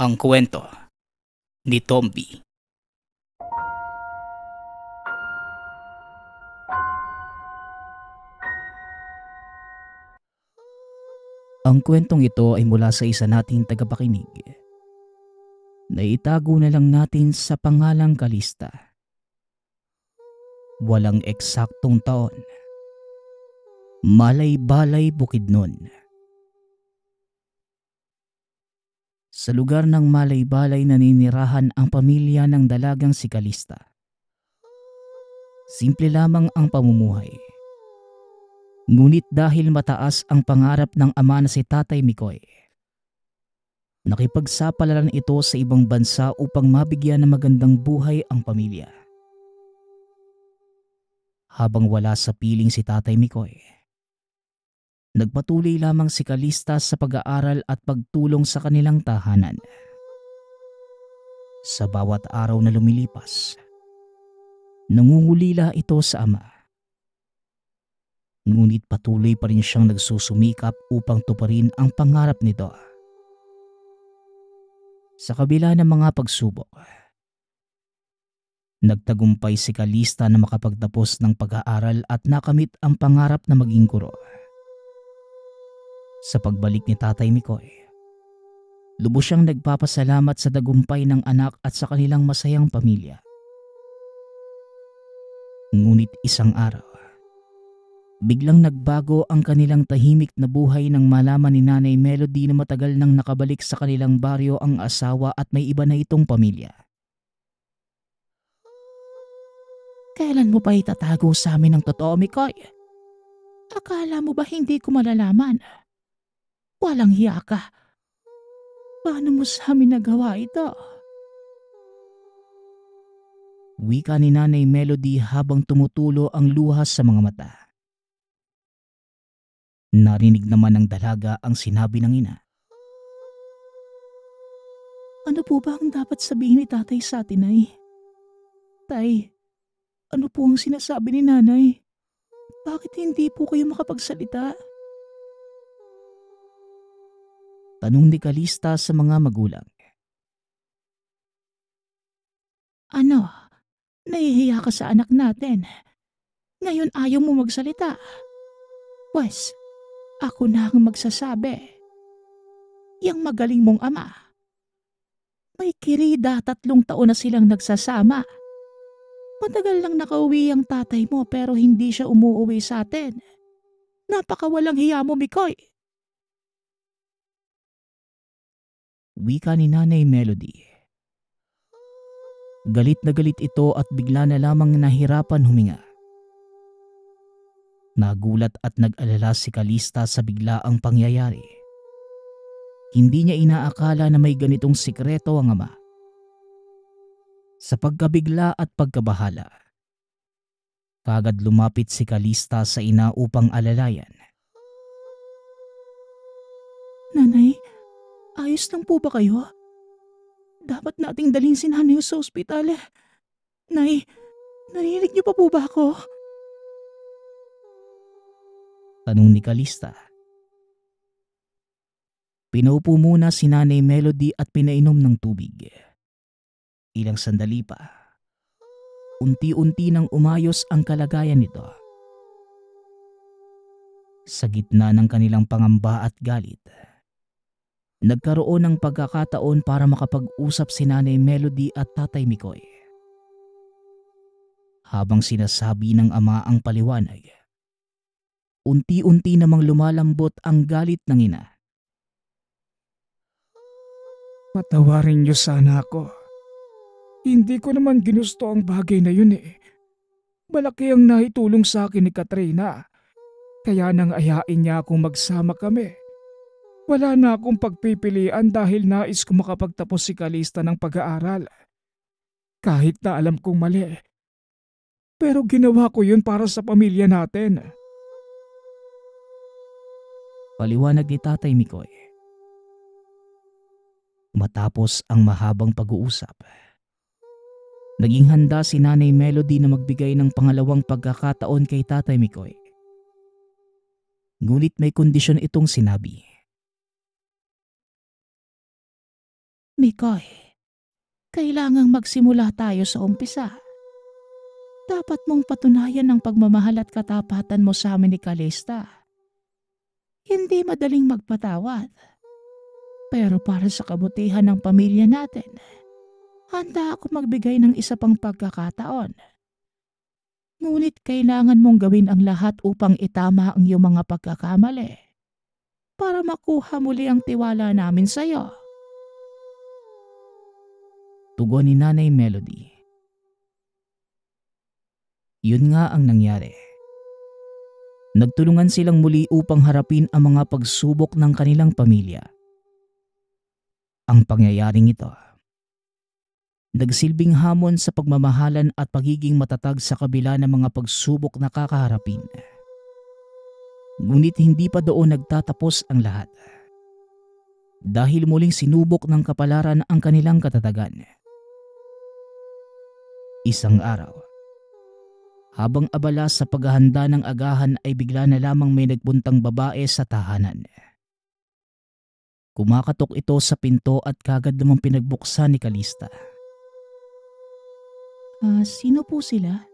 Ang kwento ni Tomby. Ang kwentong ito ay mula sa isa nating tagapakinig na itago na lang natin sa pangalang Kalista. Walang eksaktong taon. Malay-balay Bukidnon. Sa lugar ng Malay-balay naninirahan ang pamilya ng dalagang si Kalista. Simple lamang ang pamumuhay. Ngunit dahil mataas ang pangarap ng ama na si Tatay Mikoy, nakipagsapalaran ito sa ibang bansa upang mabigyan ng magandang buhay ang pamilya. Habang wala sa piling si Tatay Mikoy, nagpatuloy lamang si Kalista sa pag-aaral at pagtulong sa kanilang tahanan. Sa bawat araw na lumilipas, nangungulila ito sa ama. Ngunit patuloy pa rin siyang nagsusumikap upang tuparin ang pangarap nito. Sa kabila ng mga pagsubok, nagtagumpay si Kalista na makapagtapos ng pag-aaral at nakamit ang pangarap na maging guro. Sa pagbalik ni Tatay Mikoy, lubos siyang nagpapasalamat sa tagumpay ng anak at sa kanilang masayang pamilya. Ngunit isang araw, biglang nagbago ang kanilang tahimik na buhay nang malaman ni Nanay Melody na matagal nang nakabalik sa kanilang baryo ang asawa at may iba na itong pamilya. Kailan mo pa itatago sa amin ang totoo, Mikoy? Akala mo ba hindi ko malalaman? Walang hiya ka. Paano mo sa amin nagawa ito? Wika ni Nanay Melody habang tumutulo ang luha sa mga mata. Narinig naman ng dalaga ang sinabi ng ina. Ano po ba ang dapat sabihin ni tatay sa atin, ay? Tay, ano po ang sinasabi ni nanay? Bakit hindi po kayo makapagsalita? Tanong ni Kalista sa mga magulang. Ano? Nahihiya ka sa anak natin. Ngayon ayaw mo magsalita. Pwes, ako na ang magsasabi. Yang magaling mong ama. May kirida 3 taon na silang nagsasama. Matagal lang nakauwi ang tatay mo pero hindi siya umuuwi sa atin. Napakawalang hiya mo, Mikoy. Wika ni Nanay Melody. Galit na galit ito at bigla na lamang nahirapan huminga. Nagulat at nag-alala si Kalista sa biglaang pangyayari. Hindi niya inaakala na may ganitong sikreto ang ama. Sa pagkabigla at pagkabahala, kagad lumapit si Kalista sa ina upang alalayan. Nanay, ayos lang po ba kayo? Dapat nating dalhin si nanay sa ospital. Nay, narinig niyo pa po ba ako? Tanong ni Kalista. Pinaupo muna si Nanay Melody at pinainom ng tubig. Ilang sandali pa, unti-unti nang umayos ang kalagayan nito. Sa gitna ng kanilang pangamba at galit, nagkaroon ng pagkakataon para makapag-usap si Nanay Melody at Tatay Mikoy. Habang sinasabi ng ama ang paliwanag, unti-unti namang lumalambot ang galit ng ina. Patawarin niyo sana ako. Hindi ko naman ginusto ang bagay na yun eh. Malaki ang naitulong sa akin ni Katrina. Kaya nang ayain niya akong magsama kami. Wala na akong pagpipilian dahil nais ko makapagtapos si Kalista ng pag-aaral. Kahit na alam kong mali. Pero ginawa ko yun para sa pamilya natin. Paliwanag ni Tatay Mikoy. Matapos ang mahabang pag-uusap, naging handa si Nanay Melody na magbigay ng pangalawang pagkakataon kay Tatay Mikoy. Ngunit may kondisyon itong sinabi. Mikoy, kailangang magsimula tayo sa umpisa. Dapat mong patunayan ang pagmamahal at katapatan mo sa amin ni Calista. Hindi madaling magpatawad. Pero para sa kabutihan ng pamilya natin, handa ako magbigay ng isa pang pagkakataon. Ngunit kailangan mong gawin ang lahat upang itama ang iyong mga pagkakamali para makuha muli ang tiwala namin sa iyo. Tugon ni Nanay Melody. Yun nga ang nangyari. Nagtulungan silang muli upang harapin ang mga pagsubok ng kanilang pamilya. Ang pangyayaring ito nagsilbing hamon sa pagmamahalan at pagiging matatag sa kabila ng mga pagsubok na kakaharapin. Ngunit hindi pa doon nagtatapos ang lahat. Dahil muling sinubok ng kapalaran ang kanilang katatagan. Isang araw, habang abala sa paghahanda ng agahan ay bigla na lamang may nagpuntang babae sa tahanan. Kumakatok ito sa pinto at kagad namang pinagbuksan ni Calista. Sino po sila?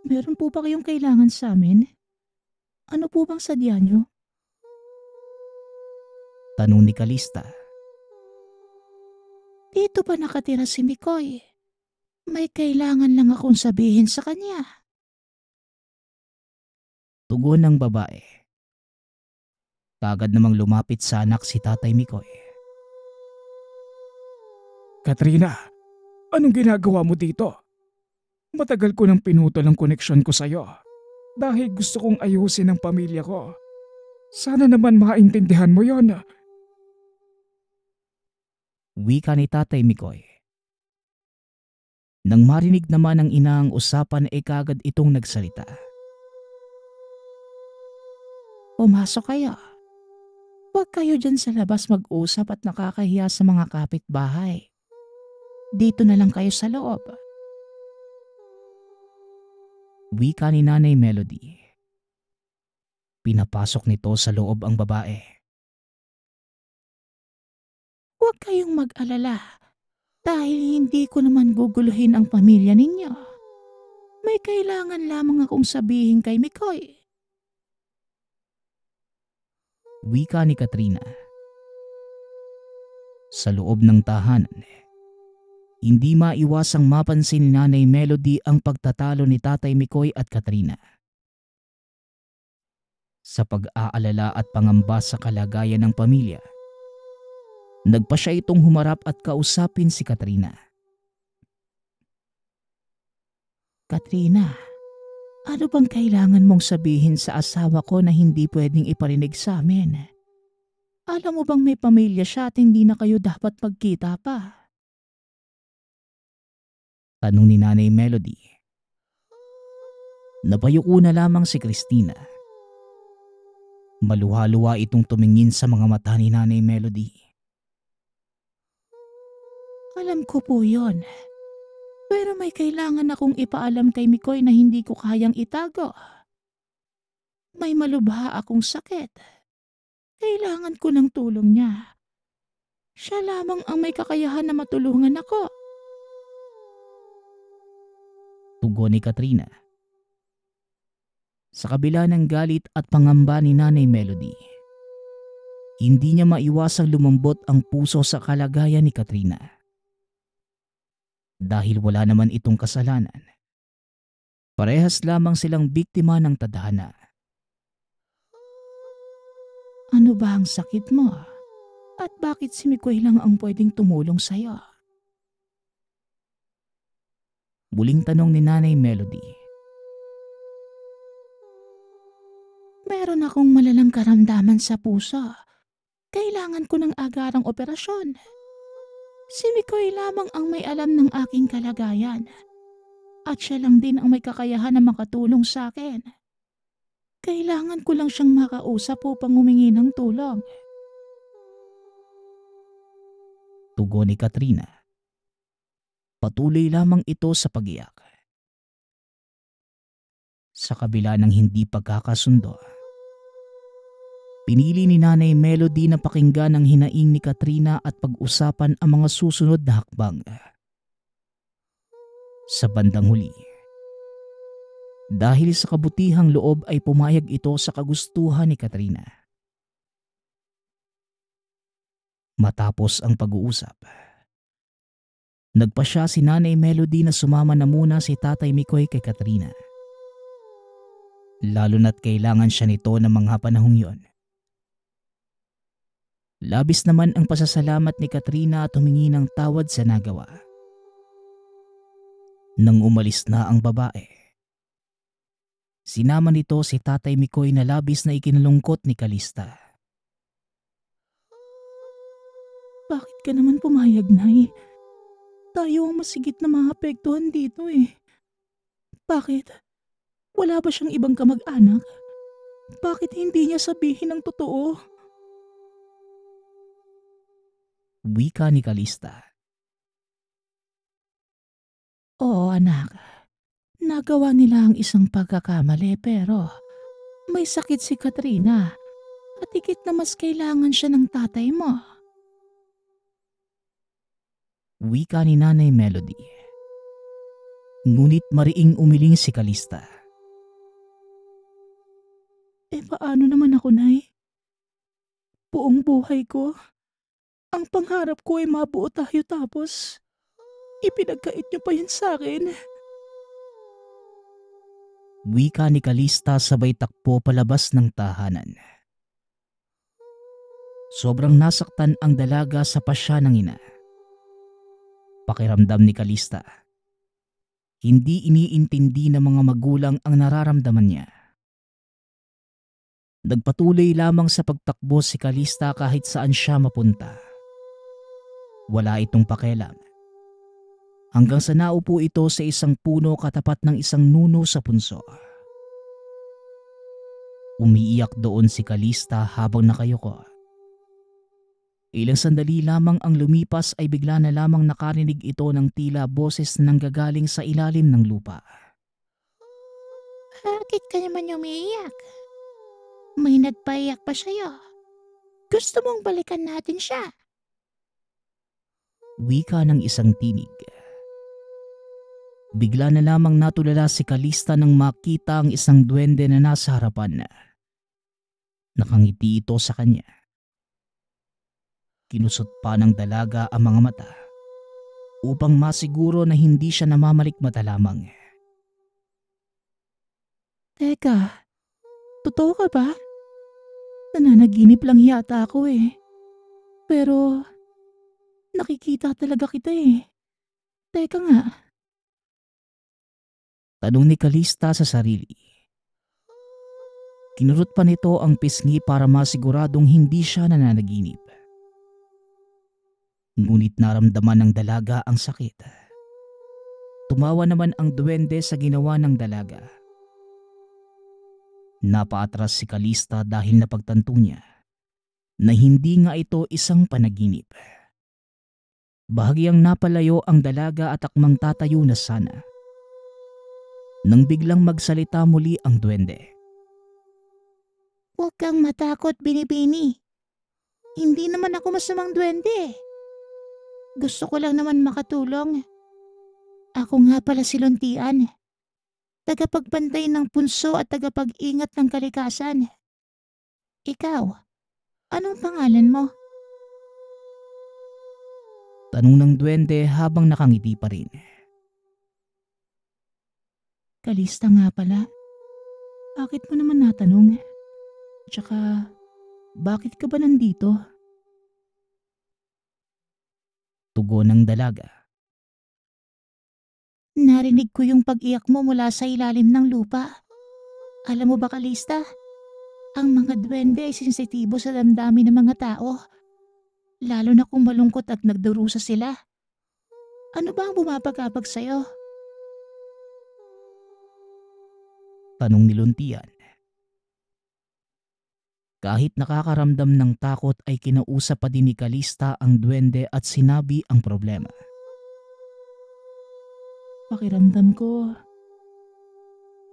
Meron po ba kayong kailangan sa amin? Ano po bang sadya nyo? Tanong ni Calista. Dito pa nakatira si Mikoy. May kailangan lang akong sabihin sa kanya. Tugon ng babae. Kagad namang lumapit sa anak si Tatay Mikoy. Katrina, anong ginagawa mo dito? Matagal ko nang pinutol ang koneksyon ko sa'yo dahil gusto kong ayusin ang pamilya ko. Sana naman maintindihan mo yon. Wika ni Tatay Mikoy. Nang marinig naman ng ina ang usapan ay kagad itong nagsalita. Pumasok kayo. Huwag kayo dyan sa labas mag-usap at nakakahiya sa mga kapitbahay. Dito na lang kayo sa loob. Wika ni Nanay Melody. Pinapasok nito sa loob ang babae. Huwag kayong mag-alala dahil hindi ko naman guguluhin ang pamilya ninyo. May kailangan lamang akong sabihin kay Mikoy. Wika ni Katrina. Sa loob ng tahanan, hindi maiwasang mapansin ni Nanay Melody ang pagtatalo ni Tatay Mikoy at Katrina. Sa pag-aalala at pangamba sa kalagayan ng pamilya, nagpa siya itong humarap at kausapin si Katrina. Katrina, ano bang kailangan mong sabihin sa asawa ko na hindi pwedeng iparinig sa amin? Alam mo bang may pamilya siya at hindi na kayo dapat magkita pa? Tanong ni Nanay Melody. Napayuko na lamang si Christina. Maluha-luha itong tumingin sa mga mata ni Nanay Melody. Alam ko po yon. Pero may kailangan akong ipaalam kay Mikoy na hindi ko kayang itago. May malubha akong sakit. Kailangan ko ng tulong niya. Siya lamang ang may kakayahan na matulungan ako. Tugon ni Katrina. Sa kabila ng galit at pangamba ni Nanay Melody, hindi niya maiwasang lumambot ang puso sa kalagayan ni Katrina. Dahil wala naman itong kasalanan. Parehas lamang silang biktima ng tadhana. Ano ba ang sakit mo? At bakit si Mikoy lang ang pwedeng tumulong sa'yo? Muling tanong ni Nanay Melody. Meron akong malalang karamdaman sa puso. Kailangan ko ng agarang operasyon. Si Mikoy lamang ang may alam ng aking kalagayan. At siya lang din ang may kakayahan na makatulong sa akin. Kailangan ko lang siyang makausap upang humingi ng tulong. Tugon ni Katrina. Patuloy lamang ito sa pag-iyak. Sa kabila ng hindi pagkakasundo, Pinili ni Nanay Melody na pakinggan ang hinaing ni Katrina at pag-usapan ang mga susunod na hakbang. Sa bandang huli, dahil sa kabutihang loob ay pumayag ito sa kagustuhan ni Katrina. Matapos ang pag-uusap, nagpasya si Nanay Melody na sumama na muna si Tatay Mikoy kay Katrina. Lalo na't kailangan siya nito ng mga panahong yon. Labis naman ang pasasalamat ni Katrina at humingi ng tawad sa nagawa. Nang umalis na ang babae, sinama nito si Tatay Mikoy na labis na ikinalungkot ni Kalista. Bakit ka naman pumayag, Nay? Tayo ang masigit na maapektuhan dito eh. Bakit? Wala ba siyang ibang kamag-anak? Bakit hindi niya sabihin ang totoo? Wika ni Kalista. Oo, anak. Nagawa nila ang isang pagkakamali pero may sakit si Katrina at higit na mas kailangan siya ng tatay mo. Wika ni Nanay Melody. Ngunit mariing umiling si Kalista. Paano naman ako, Nay? Buong buhay ko, ang pangarap ko ay mabuo tayo tapos ipinagkait niyo pa yan sa akin. Wika ni Kalista sabay takpo palabas ng tahanan. Sobrang nasaktan ang dalaga sa pasya ng ina. Pakiramdam ni Kalista, hindi iniintindi ng mga magulang ang nararamdaman niya. Nagpatuloy lamang sa pagtakbo si Kalista kahit saan siya mapunta. Wala itong pakialam. Hanggang sa naupo ito sa isang puno katapat ng isang nuno sa punso. Umiiyak doon si Kalista habang nakayuko. Ilang sandali lamang ang lumipas ay bigla na lamang nakarinig ito ng tila boses na nanggagaling sa ilalim ng lupa. Bakit ka naman umiiyak? May nagpaiyak pa sa'yo. Gusto mong balikan natin siya? Wika ng isang tinig. Bigla na lamang natulala si Kalista nang makita ang isang duwende na nasa harapan. Nakangiti ito sa kanya. Kinusot pa ng dalaga ang mga mata upang masiguro na hindi siya namamalikmata lamang. Teka, totoo ka ba? Nananaginip lang yata ako eh. Pero nakikita talaga kita eh. Teka nga. Tanong ni Kalista sa sarili. Kinurot pa nito ang pisngi para masiguradong hindi siya nananaginip. Ngunit naramdaman ng dalaga ang sakit. Tumawa naman ang duwende sa ginawa ng dalaga. Napaatras si Kalista dahil napagtanto niya na hindi nga ito isang panaginip. Bahagyang napalayo ang dalaga at akmang tatayo na sana. Nang biglang magsalita muli ang duwende. Huwag kang matakot, Binibini. Hindi naman ako masamang duwende. Gusto ko lang naman makatulong. Ako nga pala si Luntian. Tagapagbantay ng punso at tagapag-ingat ng kalikasan. Ikaw, anong pangalan mo? Tanong ng duwende habang nakangiti pa rin. Kalista nga pala. Bakit mo naman natanong? Tsaka, bakit ka ba nandito? Tugon ng dalaga. Narinig ko yung pag-iyak mo mula sa ilalim ng lupa. Alam mo ba, Kalista? Ang mga duwende ay sensitibo sa damdamin ng mga tao. Lalo na kung malungkot at nagdurusa sila. Ano ba ang bumabagabag sa'yo? Tanong ni Luntian. Kahit nakakaramdam ng takot ay kinausap pa din ni Kalista ang duwende at sinabi ang problema. Pakiramdam ko,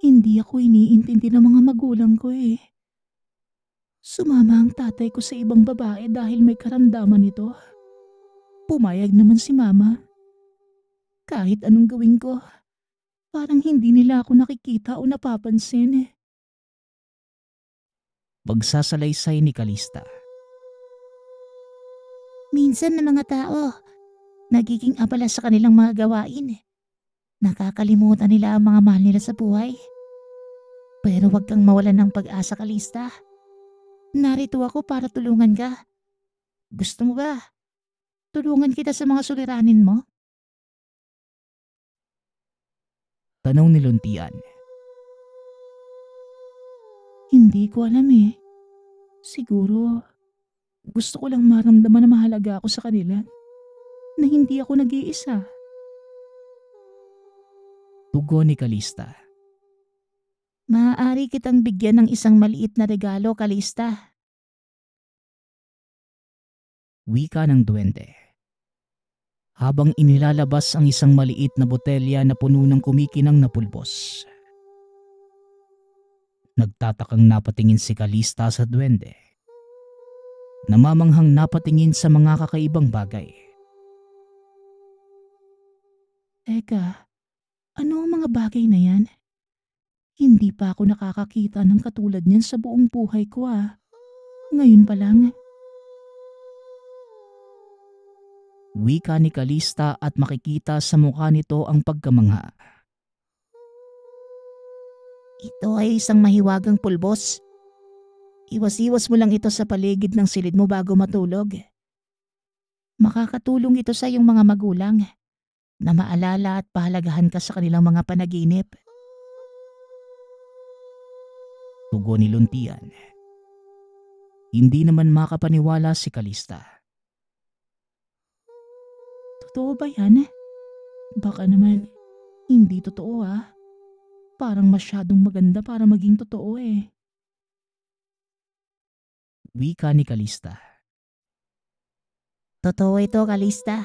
hindi ako iniintindi ng mga magulang ko eh. Sumama ang tatay ko sa ibang babae dahil may karamdaman ito. Pumayag naman si mama. Kahit anong gawin ko, parang hindi nila ako nakikita o napapansin. Pagsasalaysay ni Kalista. Minsan ng mga tao, nagiging abala sa kanilang mga gawain. Nakakalimutan nila ang mga mahal nila sa buhay. Pero huwag kang mawalan ng pag-asa, Kalista. Narito ako para tulungan ka. Gusto mo ba? Tulungan kita sa mga suliranin mo? Tanong ni Luntian. Hindi ko alam eh. Siguro, gusto ko lang maramdaman na mahalaga ako sa kanila. Na hindi ako nag-iisa. Tugon ni Kalista. Maaari kitang bigyan ng isang maliit na regalo, Kalista. Wika ng duwende. Habang inilalabas ang isang maliit na botelya na puno ng kumikinang na pulbos. Nagtatakang napatingin si Kalista sa duwende. Namamanghang napatingin sa mga kakaibang bagay. Teka, ano ang mga bagay na yan? Hindi pa ako nakakakita ng katulad niyan sa buong buhay ko ah. Ngayon pa lang. Wika ni Kalista at makikita sa mukha nito ang pagkamangha. Ito ay isang mahiwagang pulbos. Iwas-iwas mo lang ito sa paligid ng silid mo bago matulog. Makakatulong ito sa iyong mga magulang na maalala at pahalagahan ka sa kanilang mga panaginip. Tugon ni Luntian. Hindi naman makapaniwala si Kalista. Totoo ba yan? Baka naman hindi totoo ah. Parang masyadong maganda para maging totoo eh. Wika ni Kalista. Totoo ito, Kalista.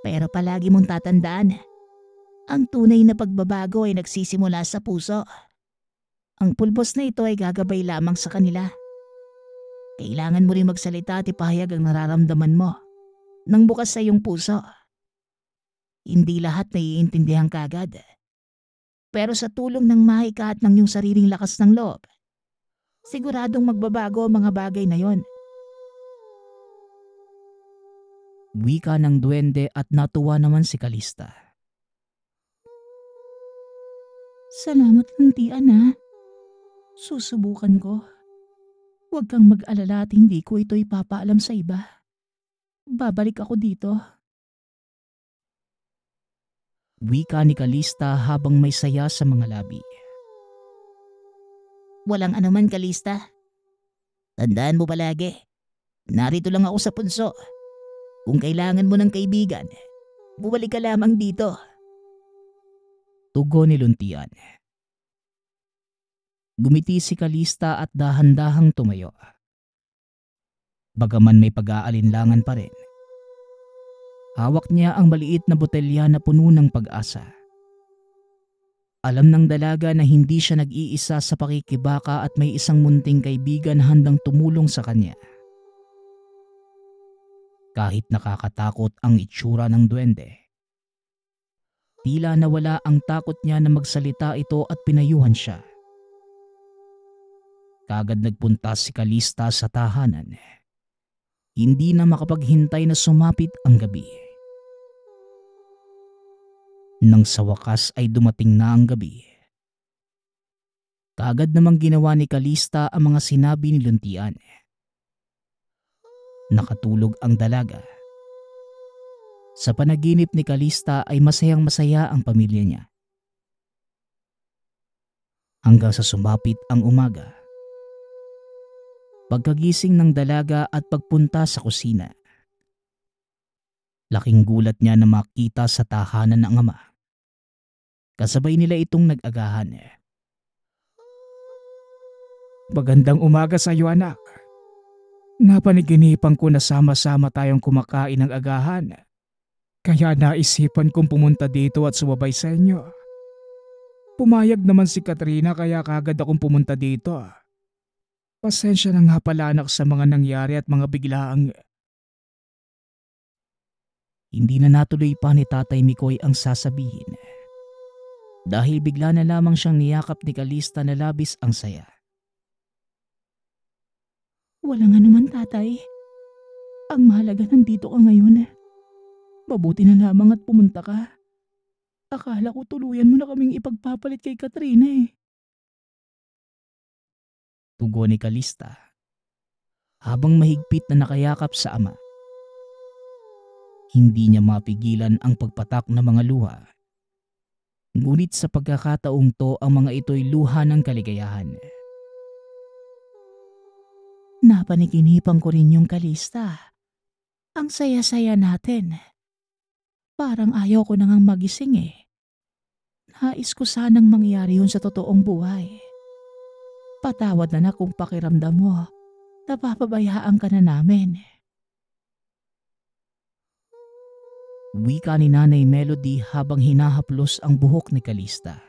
Pero palagi mong tatandaan, ang tunay na pagbabago ay nagsisimula sa puso. Ang pulbos na ito ay gagabay lamang sa kanila. Kailangan mo rin magsalita at ipahayag ang nararamdaman mo nang bukas sa iyong puso. Hindi lahat naiintindihan kagad. Pero sa tulong ng mahika at ng iyong sariling lakas ng loob, siguradong magbabago ang mga bagay na yon. Wika ng duwende at natuwa naman si Kalista. Salamat Luntian ah. Susubukan ko. Huwag kang mag-alala at hindi ko ito ipapaalam sa iba. Babalik ako dito. Wika ni Kalista habang may saya sa mga labi. Walang anuman, Kalista. Tandaan mo palagi, narito lang ako sa punso. Kung kailangan mo ng kaibigan, bumalik ka lamang dito. Tugon ni Luntian. Gumiti si Kalista at dahan-dahang tumayo. Bagaman may pag-aalinlangan pa rin. Hawak niya ang maliit na botelya na puno ng pag-asa. Alam ng dalaga na hindi siya nag-iisa sa pakikibaka at may isang munting kaibigan handang tumulong sa kanya. Kahit nakakatakot ang itsura ng duwende, tila nawala ang takot niya na magsalita ito at pinayuhan siya. Kagad nagpunta si Kalista sa tahanan. Hindi na makapaghintay na sumapit ang gabi. Nang sa wakas ay dumating na ang gabi, kaagad namang ginawa ni Kalista ang mga sinabi ni Luntian. Nakatulog ang dalaga. Sa panaginip ni Kalista ay masayang masaya ang pamilya niya. Hanggang sa sumapit ang umaga. Pagkagising ng dalaga at pagpunta sa kusina, laking gulat niya na makita sa tahanan ng ama. Kasabay nila itong nag-agahan. Magandang umaga sa iyo, anak. Napaniginipan ko na sama-sama tayong kumakain ng agahan. Kaya naisipan kong pumunta dito at sumabay sa inyo. Pumayag naman si Katrina kaya kagad akong pumunta dito. Pasensya na nga pala anak sa mga nangyari at mga biglaang... Hindi na natuloy pa ni Tatay Mikoy ang sasabihin. Dahil bigla na lamang siyang niyakap ni Kalista na labis ang saya. Walang anuman, tatay. Ang mahalaga nandito ka ngayon. Mabuti na lamang at pumunta ka. Akala ko tuluyan mo na kaming ipagpapalit kay Katrina eh. Tugon ni Kalista habang mahigpit na nakayakap sa ama. Hindi niya mapigilan ang pagpatak ng mga luha. Ngunit sa pagkakataong to ang mga ito'y luha ng kaligayahan. Napanikinipan ko rin yung Kalista. Ang saya-saya natin. Parang ayaw ko nang magising eh. Nais ko sanang mangyari yun sa totoong buhay. Patawad na kung pakiramdam mo. Napapabayaan ka na namin. Wika ni Nanay Melody habang hinahaplos ang buhok ni Kalista.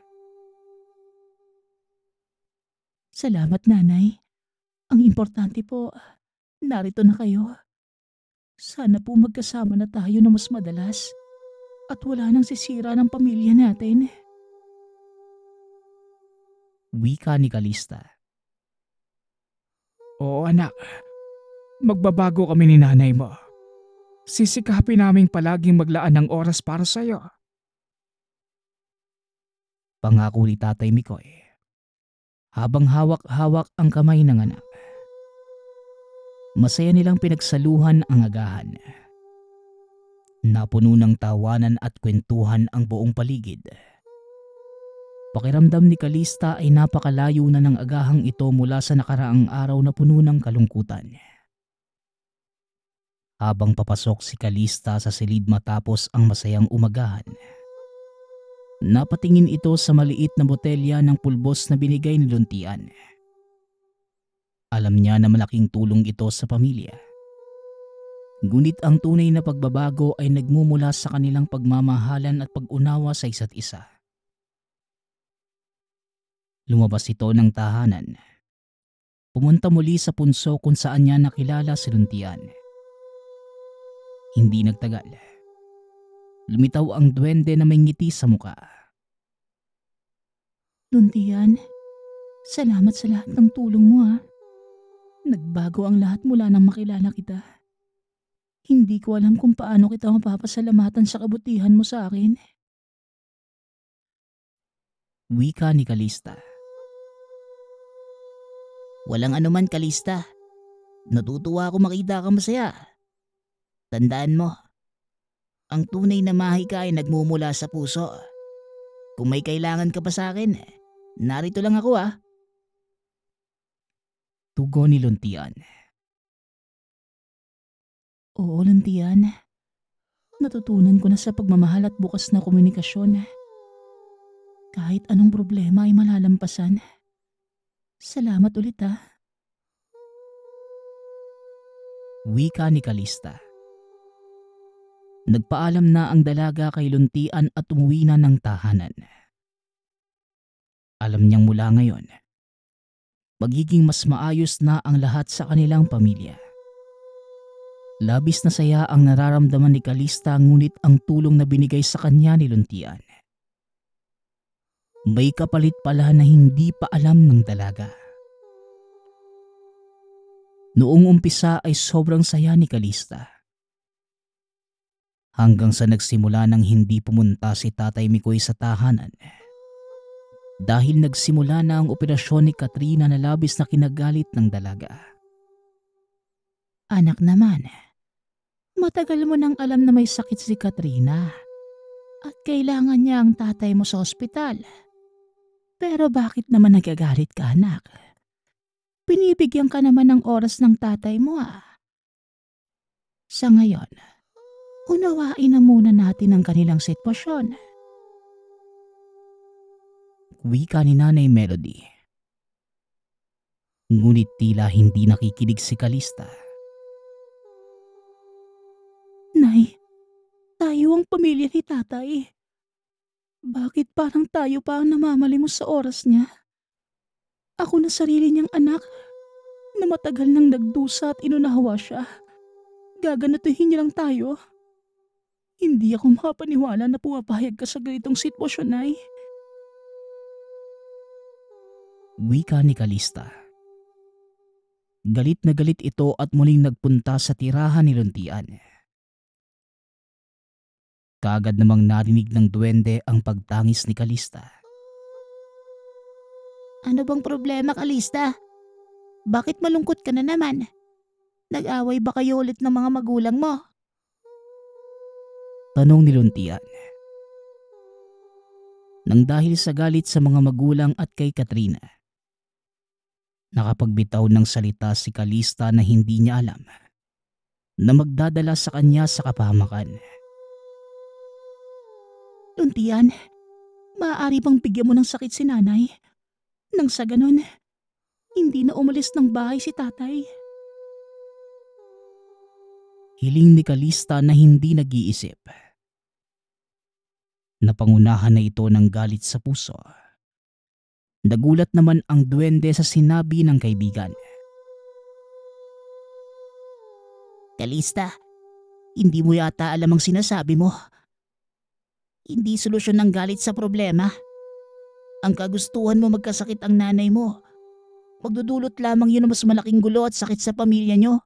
Salamat, nanay. Ang importante po, narito na kayo. Sana po magkasama na tayo na mas madalas at wala nang sisira ng pamilya natin. Wika ni Kalista. Oo anak, magbabago kami ni nanay mo. Sisikapin naming palaging maglaan ng oras para sa'yo. Pangako ni Tatay Mikoy habang hawak-hawak ang kamay ng anak. Masaya nilang pinagsaluhan ang agahan. Napuno ng tawanan at kwentuhan ang buong paligid. Pakiramdam ni Kalista ay napakalayo na ng agahang ito mula sa nakaraang araw na puno ng kalungkutan. Habang papasok si Kalista sa silid matapos ang masayang umagahan, napatingin ito sa maliit na botelya ng pulbos na binigay ni Luntian. Alam niya na malaking tulong ito sa pamilya. Ngunit ang tunay na pagbabago ay nagmumula sa kanilang pagmamahalan at pag-unawa sa isa't isa. Lumabas ito ng tahanan. Pumunta muli sa punso kung saan niya nakilala si Luntian. Hindi nagtagal. Lumitaw ang duwende na may ngiti sa muka. Luntian, salamat sa lahat ng tulong mo ha. Nagbago ang lahat mula nang makilala kita. Hindi ko alam kung paano kita mapapasalamatan sa kabutihan mo sa akin. Wika ni Kalista. Walang anuman, Kalista. Natutuwa ako makita ka masaya. Tandaan mo, ang tunay na mahika ay nagmumula sa puso. Kung may kailangan ka pa sa akin, narito lang ako ah. Tugon ni Luntian. Oo, Luntian. Natutunan ko na sa pagmamahal at bukas na komunikasyon. Kahit anong problema ay malalampasan. Salamat ulit ha. Wika ni Kalista. Nagpaalam na ang dalaga kay Luntian at umuwi na ng tahanan. Alam niyang mula ngayon, magiging mas maayos na ang lahat sa kanilang pamilya. Labis na saya ang nararamdaman ni Kalista ngunit ang tulong na binigay sa kanya ni Luntian, may kapalit pala na hindi pa alam ng dalaga. Noong umpisa ay sobrang saya ni Kalista. Hanggang sa nagsimula nang hindi pumunta si Tatay Mikoy sa tahanan. Dahil nagsimula na ang operasyon ni Katrina na labis na kinagalit ng dalaga. Anak naman, matagal mo nang alam na may sakit si Katrina at kailangan niya ang tatay mo sa ospital. Pero bakit naman nagagalit ka, anak? Binibigyan ka naman ng oras ng tatay mo ah. Sa ngayon, unawain na muna natin ang kanilang sitwasyon. Wika ni Nanay Melody. Ngunit tila hindi nakikinig si Kalista. Nay, tayo ang pamilya ni tatay. Bakit parang tayo pa ang namamalimos sa oras niya? Ako na sarili niyang anak. na matagal nang nagdusa at inunahawa siya. Gaganatuhin niya lang tayo. Hindi ako makapaniwala na pumapayag ka sa ganitong sitwasyon, Nay. Wika ni Kalista. Galit na galit ito at muling nagpunta sa tirahan ni Luntian. Kaagad namang narinig ng duwende ang pagtangis ni Kalista. Ano bang problema, Kalista? Bakit malungkot ka na naman? Nag-away ba kayo ulit ng mga magulang mo? Tanong ni Luntian. Nang dahil sa galit sa mga magulang at kay Katrina, nakapagbitaw ng salita si Kalista na hindi niya alam na magdadala sa kanya sa kapahamakan. Luntian, maaari bang bigyan mo ng sakit si nanay? Nang sa ganon, hindi na umalis ng bahay si tatay. Hiling ni Kalista na hindi nag-iisip. Napangunahan na ito ng galit sa puso. Nagulat naman ang duwende sa sinabi ng kaibigan. Kalista, hindi mo yata alam ang sinasabi mo. Hindi solusyon ng galit sa problema. Ang kagustuhan mo magkasakit ang nanay mo. Magdudulot lamang yun ng mas malaking gulo at sakit sa pamilya nyo.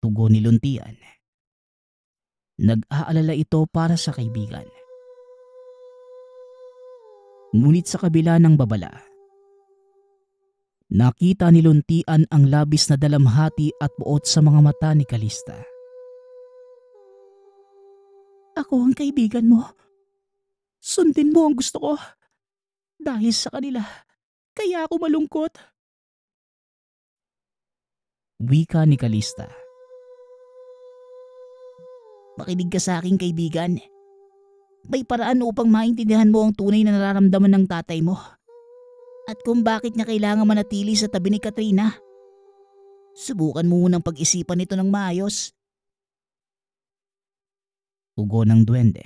Tugon ni Luntian. Nag-aalala ito para sa kaibigan. Ngunit sa kabila ng babala, nakita ni Luntian ang labis na dalamhati at buot sa mga mata ni Kalista. Ako ang kaibigan mo. Sundin mo ang gusto ko. Dahil sa kanila, kaya ako malungkot. Wika ni Kalista. Makinig ka sa akin, kaibigan. May paraan upang maintindihan mo ang tunay na nararamdaman ng tatay mo. At kung bakit niya kailangan manatili sa tabi ni Katrina. Subukan mo munang pag-isipan ito ng maayos. Tugon ng duwende.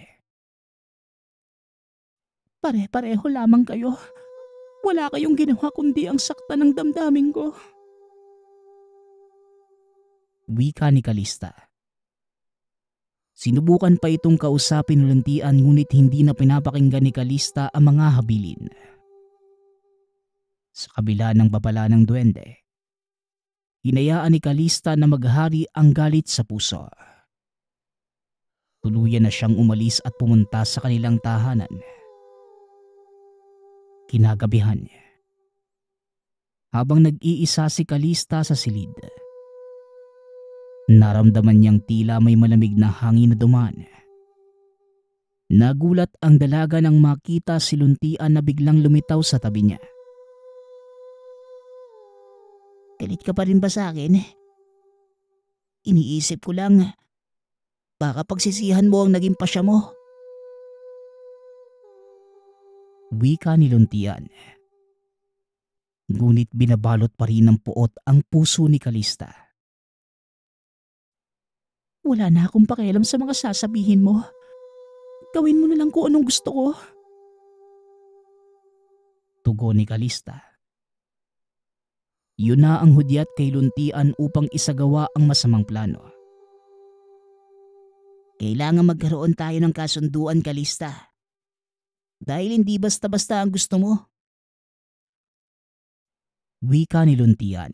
Pare-pareho lamang kayo. Wala kayong ginawa kundi ang sakta ng damdamin ko. Wika ni Kalista. Sinubukan pa itong kausapin ni Luntian ngunit hindi na pinapakinggan ni Kalista ang mga habilin. Sa kabila ng babala ng duwende, hinayaan ni Kalista na maghari ang galit sa puso. Tuluyan na siyang umalis at pumunta sa kanilang tahanan. Kinagabihan, habang nag-iisa si Kalista sa silid, naramdaman niyang tila may malamig na hangin na dumaan. Nagulat ang dalaga nang makita si Luntian na biglang lumitaw sa tabi niya. Galit ka pa rin ba sa akin? Iniisip ko lang, baka pagsisihan mo ang naging pasya mo. Wika ni Luntian. Ngunit binabalot pa rin ng puot ang puso ni Kalista. Wala na akong pakialam sa mga sasabihin mo. Gawin mo na lang kung anong gusto ko. Tugon ni Kalista. Yun na ang hudyat kay Luntian upang isagawa ang masamang plano. Kailangan magkaroon tayo ng kasunduan, Kalista. Dahil hindi basta-basta ang gusto mo. Wika ni Luntian.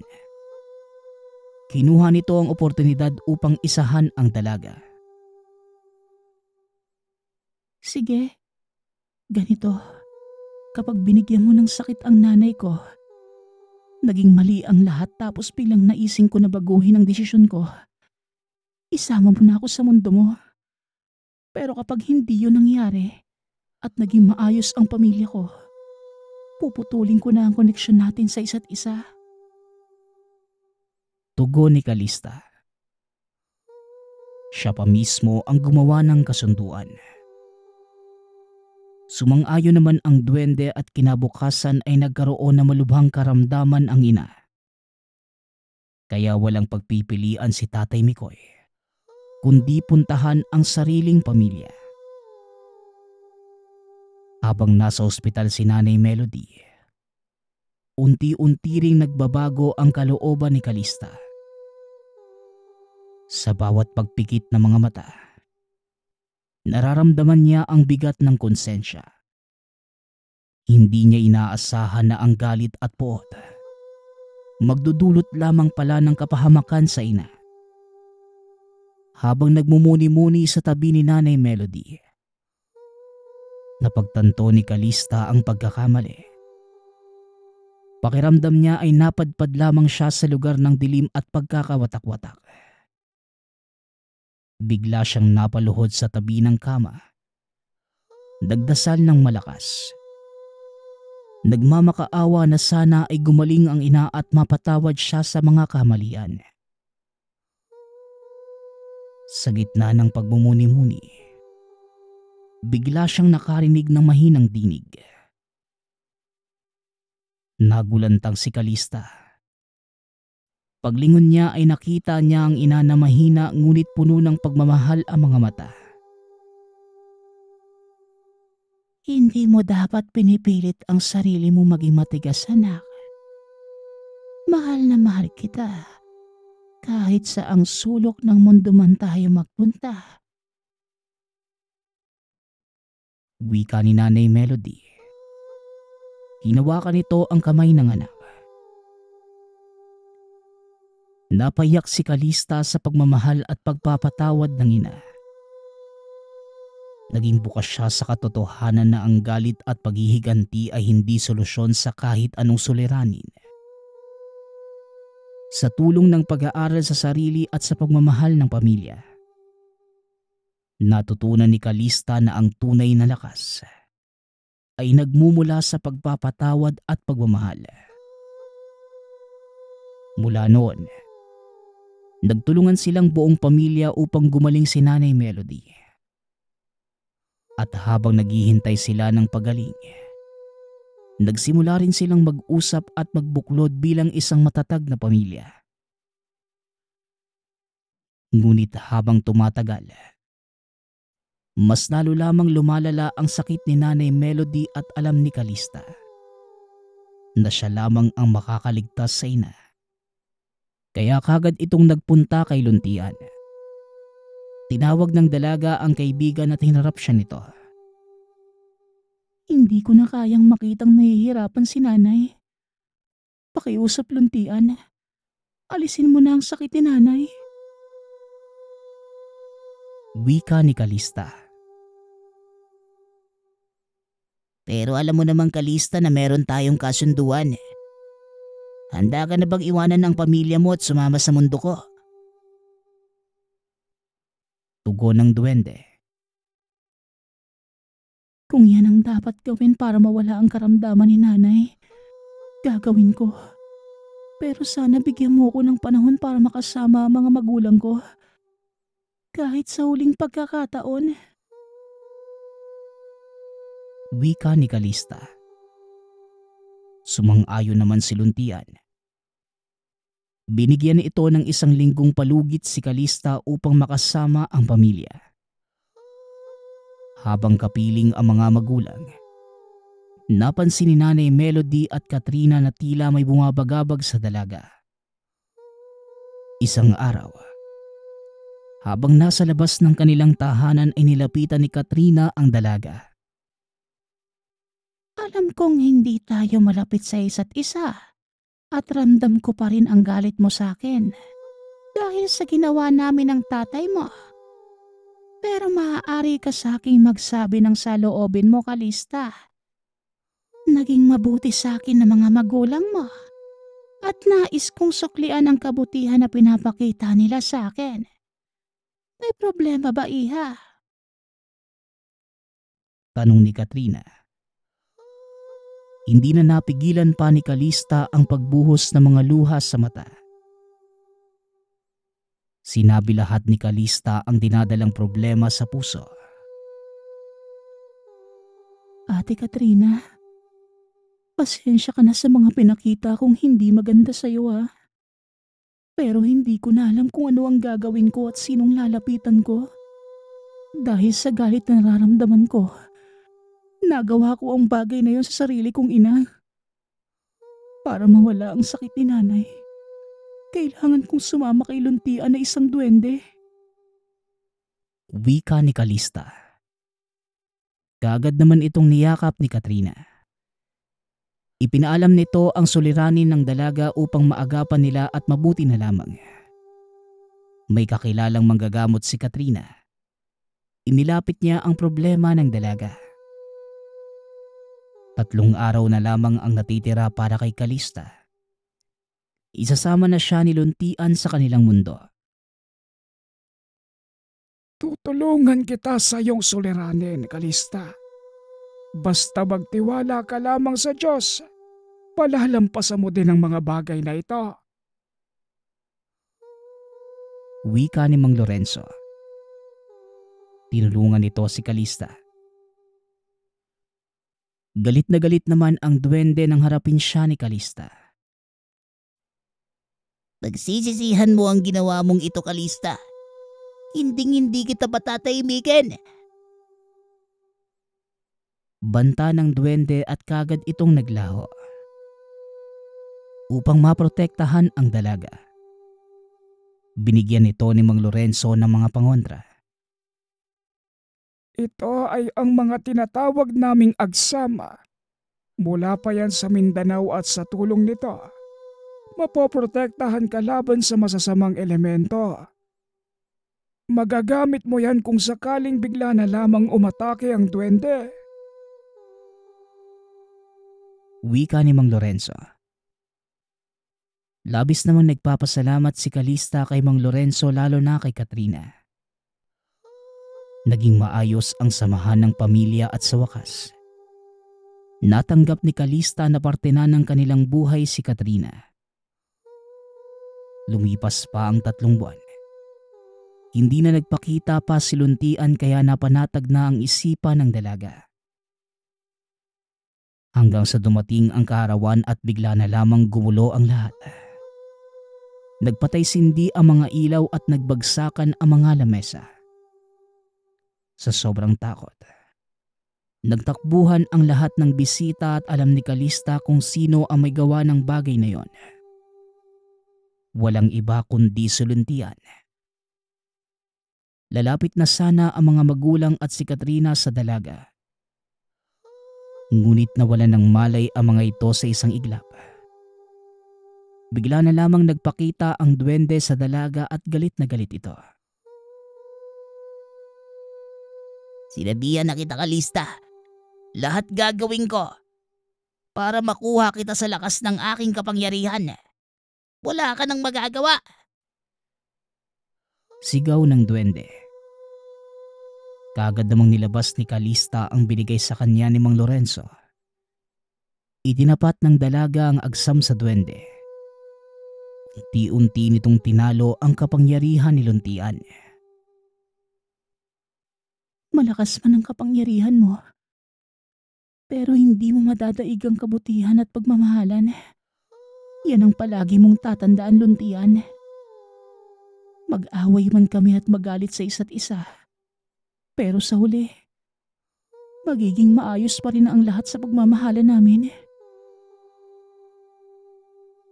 Kinuha nito ang oportunidad upang isahan ang dalaga. Sige, ganito. Kapag binigyan mo ng sakit ang nanay ko, naging mali ang lahat tapos biglang naising ko na baguhin ang desisyon ko. Isama mo na ako sa mundo mo. Pero kapag hindi yun nangyari at naging maayos ang pamilya ko, puputulin ko na ang koneksyon natin sa isa't isa. Tugon ni Kalista. Siya pa mismo ang gumawa ng kasunduan. Sumang-ayon naman ang duwende at kinabukasan ay nagkaroon ng malubhang karamdaman ang ina. Kaya walang pagpipilian si Tatay Mikoy, kundi puntahan ang sariling pamilya. Habang nasa ospital si Nanay Melody, unti-unti ring nagbabago ang kalooban ni Kalista. Sa bawat pagpikit ng mga mata, nararamdaman niya ang bigat ng konsensya. Hindi niya inaasahan na ang galit at poot magdudulot lamang pala ng kapahamakan sa ina. Habang nagmumuni-muni sa tabi ni Nanay Melody, napagtanto ni Kalista ang pagkakamali. Pakiramdam niya ay napadpad lamang siya sa lugar ng dilim at pagkakawatak-watak. Bigla siyang napaluhod sa tabi ng kama. Nagdasal ng malakas. Nagmamakaawa na sana ay gumaling ang ina at mapatawad siya sa mga kamalian. Sa gitna ng pagmumuni-muni, bigla siyang nakarinig ng mahinang dinig. Nagulantang si Kalista. Paglingon niya ay nakita niya ang ina na mahina ngunit puno ng pagmamahal ang mga mata. Hindi mo dapat pinipilit ang sarili mo maging matigas, anak. Mahal na mahal kita. Kahit sa ang sulok ng mundo man tayo magpunta. Wika ni Nanay Melody. Hinawakan nito ang kamay ng anak. Napayak si Kalista sa pagmamahal at pagpapatawad ng ina. Naging bukas siya sa katotohanan na ang galit at paghihiganti ay hindi solusyon sa kahit anong suliranin. Sa tulong ng pag-aaral sa sarili at sa pagmamahal ng pamilya, natutunan ni Kalista na ang tunay na lakas ay nagmumula sa pagpapatawad at pagmamahal. Mula noon, nagtulungan silang buong pamilya upang gumaling si Nanay Melody. At habang naghihintay sila ng pagaling, nagsimula rin silang mag-usap at magbuklod bilang isang matatag na pamilya. Ngunit habang tumatagal, mas lalo lamang lumalala ang sakit ni Nanay Melody at alam ni Kalista na siya lamang ang makakaligtas sa ina. Kaya kagad itong nagpunta kay Luntian. Tinawag ng dalaga ang kaibigan at hinarap siya nito. Hindi ko na kayang makitang nahihirapan si nanay. Pakiusap, Luntian. Alisin mo na ang sakit ni nanay. Wika ni Kalista. Pero alam mo namang Kalista na meron tayong kasunduan. Handa ka na bang iwanan ang pamilya mo at sumama sa mundo ko? Tugon ng duwende. Kung yan ang dapat gawin para mawala ang karamdaman ni nanay, gagawin ko. Pero sana bigyan mo ko ng panahon para makasama ang mga magulang ko. Kahit sa huling pagkakataon. Wika ni Kalista. Sumang-ayon naman si Luntian. Binigyan ito ng 1 linggong palugit si Kalista upang makasama ang pamilya. Habang kapiling ang mga magulang, napansin ni Nanay Melody at Katrina na tila may bumabagabag sa dalaga. Isang araw, habang nasa labas ng kanilang tahanan ay nilapitan ni Katrina ang dalaga. Alam kong hindi tayo malapit sa isa't isa. At ramdam ko pa rin ang galit mo sa akin dahil sa ginawa namin ng tatay mo. Pero maaari ka sa aking magsabi ng saloobin mo, Kalista. Naging mabuti sa akin ng mga magulang mo at nais kong suklian ang kabutihan na pinapakita nila sa akin. May problema ba, iha? Tanong ni Katrina. Hindi na napigilan pa ni Kalista ang pagbuhos ng mga luha sa mata. Sinabi lahat ni Kalista ang dinadalang problema sa puso. Ate Katrina, pasensya ka na sa mga pinakita kong hindi maganda sa'yo, ha. Pero hindi ko na alam kung ano ang gagawin ko at sinong lalapitan ko. Dahil sa galit na nararamdaman ko, nagawa ko ang bagay na yun sa sarili kong ina. Para mawala ang sakit ni nanay, kailangan kong sumama kay Luntian na isang duwende. Wika ni Kalista. Kaagad naman itong niyakap ni Katrina. Ipinaalam nito ang suliranin ng dalaga upang maagapan nila at mabuti na lamang. May kakilalang manggagamot si Katrina. Inilapit niya ang problema ng dalaga. 3 araw na lamang ang natitira para kay Kalista. Isasama na siya ni Luntian sa kanilang mundo. Tutulungan kita sa iyong suliranin, Kalista. Basta magtiwala ka lamang sa Diyos, palalampasan mo din ang mga bagay na ito. Wika ni Mang Lorenzo. Tinulungan nito si Kalista. Galit na galit naman ang duwende nang harapin siya ni Kalista. Pagsisisihan mo ang ginawa mong ito, Kalista. Hinding-hindi kita patatahimikin. Banta ng duwende at kagad itong naglaho. Upang maprotektahan ang dalaga, binigyan nito ni Mang Lorenzo ng mga pangontra. Ito ay ang mga tinatawag naming agsama. Mula pa yan sa Mindanao at sa tulong nito, mapoprotektahan ka laban sa masasamang elemento. Magagamit mo yan kung sakaling bigla na lamang umatake ang duwende. Wika ni Mang Lorenzo. Labis namang nagpapasalamat si Kalista kay Mang Lorenzo lalo na kay Katrina. Naging maayos ang samahan ng pamilya at sa wakas, natanggap ni Kalista na parte na ng kanilang buhay si Katrina. Lumipas pa ang 3 buwan. Hindi na nagpakita pa si Luntian kaya napanatag na ang isipan ng dalaga. Hanggang sa dumating ang kaarawan at bigla na lamang gumulo ang lahat. Nagpatay sindi ang mga ilaw at nagbagsakan ang mga lamesa. Sa sobrang takot, nagtakbuhan ang lahat ng bisita at alam ni Kalista kung sino ang may gawa ng bagay na yon. Walang iba kundi si Luntian. Lalapit na sana ang mga magulang at si Katrina sa dalaga. Ngunit nawalan ng malay ang mga ito sa isang iglap. Bigla na lamang nagpakita ang duwende sa dalaga at galit na galit ito. Sinabihan na kita, Kalista. Lahat gagawin ko para makuha kita sa lakas ng aking kapangyarihan. Wala ka nang magagawa. Sigaw ng duwende. Kaagad namang nilabas ni Kalista ang binigay sa kanya ni Mang Lorenzo. Itinapat ng dalaga ang agsam sa duwende. Unti-unti nitong tinalo ang kapangyarihan ni Luntian. Malakas man ang kapangyarihan mo, pero hindi mo madadaig ang kabutihan at pagmamahalan. Yan ang palagi mong tatandaan, Luntian. Mag-away man kami at magalit sa isa't isa, pero sa huli, magiging maayos pa rin ang lahat sa pagmamahalan namin.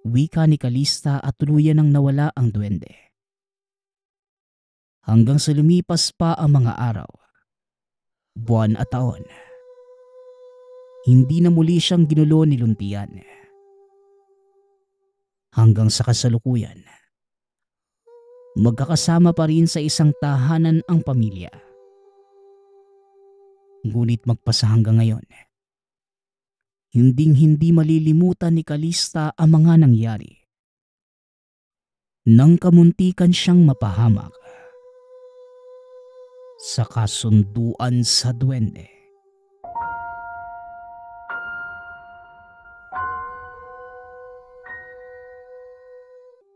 Wika ni Kalista at tuluyan nang nawala ang duwende. Hanggang sa lumipas pa ang mga araw, buwan at taon. Hindi na muli siyang ginulo ni Luntian. Hanggang sa kasalukuyan, magkakasama pa rin sa isang tahanan ang pamilya. Ngunit magpasa hanggang ngayon, hinding-hindi malilimutan ni Kalista ang mga nangyari. Nang kamuntikan siyang mapahamak sa kasunduan sa duwende.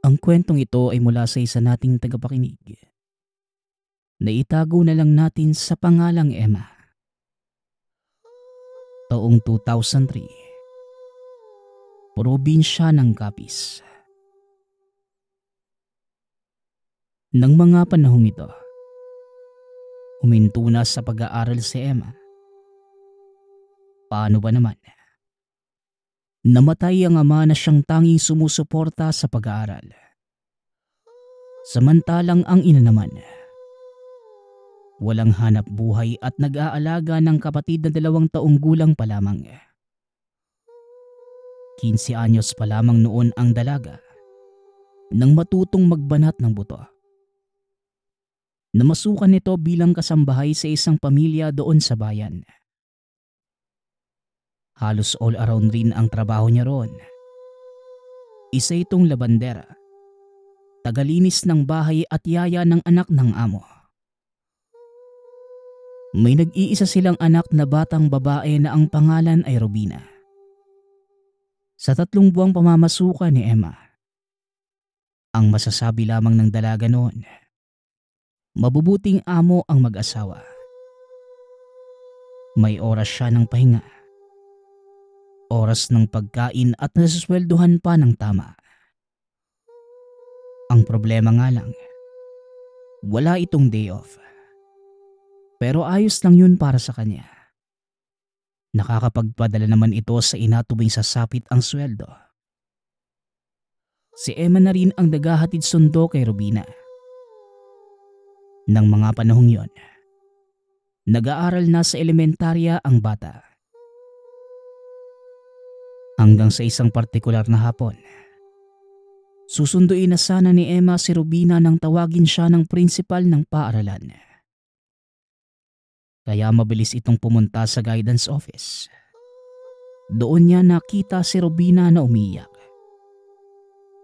Ang kwentong ito ay mula sa isa nating tagapakinig. Naitago na lang natin sa pangalang Emma. Taong 2003. Probinsya ng Capiz. Nang mga panahong ito, huminto na sa pag-aaral si Emma. Paano ba naman? Namatay ang ama na siyang tanging sumusuporta sa pag-aaral. Samantalang ang ina naman, walang hanap buhay at nag-aalaga ng kapatid na 2 taong gulang pa lamang. 15 anyos pa lamang noon ang dalaga nang matutong magbanat ng buto. Namasukan nito bilang kasambahay sa isang pamilya doon sa bayan. Halos all around rin ang trabaho niya roon. Isa itong labandera, tagalinis ng bahay at yaya ng anak ng amo. May nag-iisa silang anak na batang babae na ang pangalan ay Robina. Sa 3 buwang pamamasukan ni Emma, ang masasabi lamang ng dalaga noon, mabubuting amo ang mag-asawa. May oras siya ng pahinga, oras ng pagkain at nasusweldohan pa ng tama. Ang problema nga lang, wala itong day off. Pero ayos lang yun para sa kanya. Nakakapagpadala naman ito sa ina tuwing sasapit ang sweldo. Si Emma na rin ang naghahatid sundo kay Robina. Nang mga panahong yon, nag-aaral na sa elementarya ang bata. Hanggang sa isang partikular na hapon, susunduin na sana ni Emma si Robina nang tawagin siya ng principal ng paaralan. Kaya mabilis itong pumunta sa guidance office. Doon niya nakita si Robina na umiyak.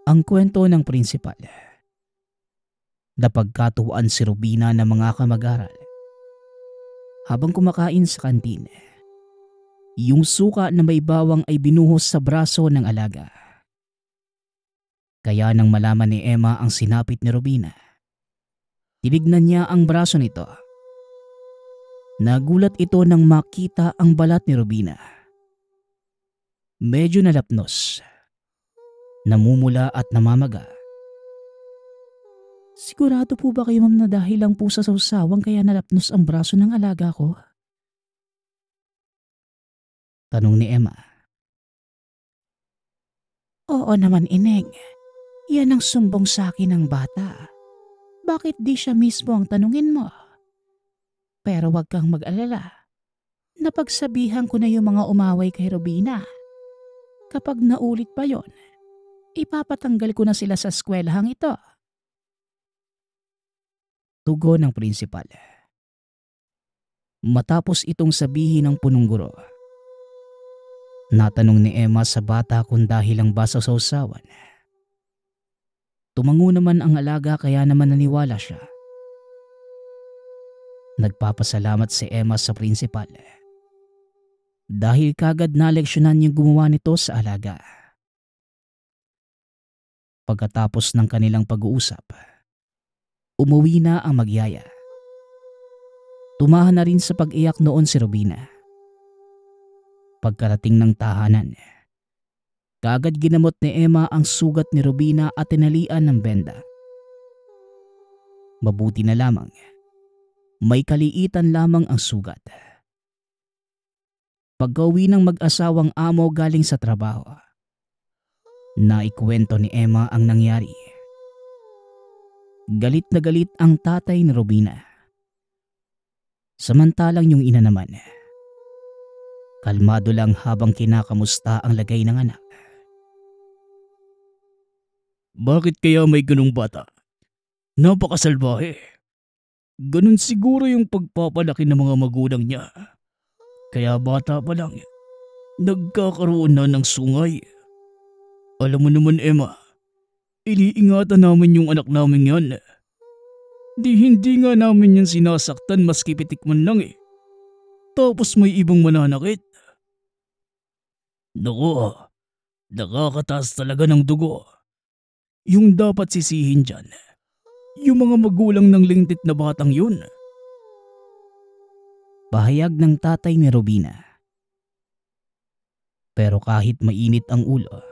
Ang kwento ng principal, napagkatuwaan si Robina ng mga kamag-aral. Habang kumakain sa kantin, yung suka na may bawang ay binuhos sa braso ng alaga. Kaya nang malaman ni Emma ang sinapit ni Robina, tinignan niya ang braso nito. Nagulat ito nang makita ang balat ni Robina. Medyo nalapnos, namumula at namamaga. Sigurado po ba kayo ma'am na dahil lang po sa sawsawang kaya nalapnos ang braso ng alaga ko? Tanong ni Emma. Oo naman ineng, yan ang sumbong sa akin ng bata. Bakit di siya mismo ang tanungin mo? Pero wag kang mag-alala. Napagsabihan ko na yung mga umaway kay Robina. Kapag naulit pa yon, ipapatanggal ko na sila sa eskwelahang ito. Tugon ng principal. Matapos itong sabihin ng punong guro, natanong ni Emma sa bata kung dahil lang ba sa sausawan. Tumango naman ang alaga kaya naman naniwala siya. Nagpapasalamat si Emma sa principal dahil kagad naleksyonan yung gumawa nito sa alaga. Pagkatapos ng kanilang pag-uusap, umuwi na ang magyaya. Tumahan na rin sa pag-iyak noon si Robina. Pagkarating ng tahanan, kaagad ginamot ni Emma ang sugat ni Robina at tinalian ng benda. Mabuti na lamang, may kaliitan lamang ang sugat. Pagka-uwi ng mag-asawang amo galing sa trabaho, naikwento ni Emma ang nangyari. Galit na galit ang tatay ni Robina. Samantalang yung ina naman, kalmado lang habang kinakamusta ang lagay ng anak. Bakit kaya may ganung bata? Napakasalbahe. Ganun siguro yung pagpapalaki ng mga magulang niya. Kaya bata pa lang, nagkakaroon na ng sungay. Alam mo naman Emma, iniingatan namin yung anak namin yan. Hindi nga namin yan sinasaktan maski pitik man lang eh. Tapos may ibang mananakit. Naku, nakakataas talaga ng dugo. Yung dapat sisihin dyan, yung mga magulang ng lingtit na batang yun. Pahayag ng tatay ni Robina. Pero kahit mainit ang ulo,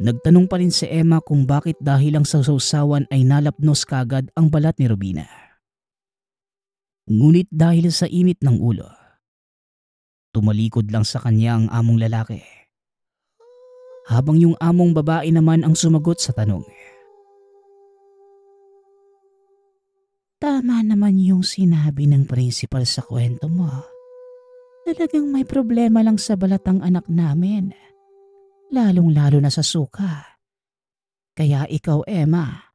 nagtanong pa rin si Emma kung bakit dahil lang sa sausawan ay nalapnos kagad ang balat ni Robina. Ngunit dahil sa init ng ulo, tumalikod lang sa kanya ang among lalaki. Habang yung among babae naman ang sumagot sa tanong. Tama naman yung sinabi ng principal sa kwento mo. Talagang may problema lang sa balat ang anak namin. Lalong-lalo na sa suka. Kaya ikaw, Emma,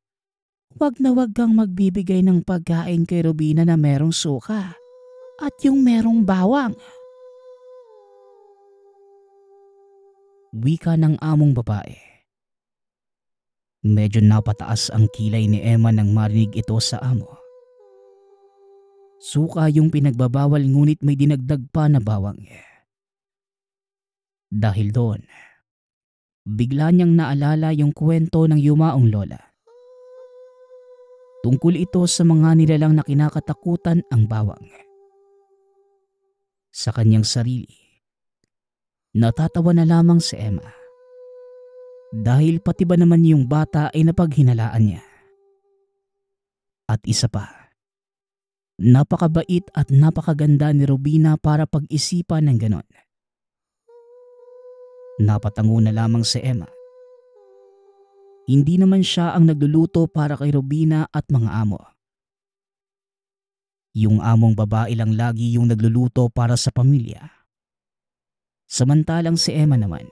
wag na wag kang magbibigay ng pagkain kay Robina na merong suka at yung merong bawang. Wika ng among babae. Medyo napataas ang kilay ni Emma nang marinig ito sa amo. Suka yung pinagbabawal ngunit may dinagdag pa na bawang. Dahil doon, bigla niyang naalala yung kwento ng yumaong lola. Tungkol ito sa mga nilalang na kinakatakutan ang bawang. Sa kanyang sarili, natatawa na lamang si Emma. Dahil pati ba naman yung bata ay napaghinalaan niya. At isa pa, napakabait at napakaganda ni Robina para pag-isipan ng ganon. Napatango na lamang si Emma. Hindi naman siya ang nagluluto para kay Robina at mga amo. Yung among babae lang lagi yung nagluluto para sa pamilya. Samantalang si Emma naman,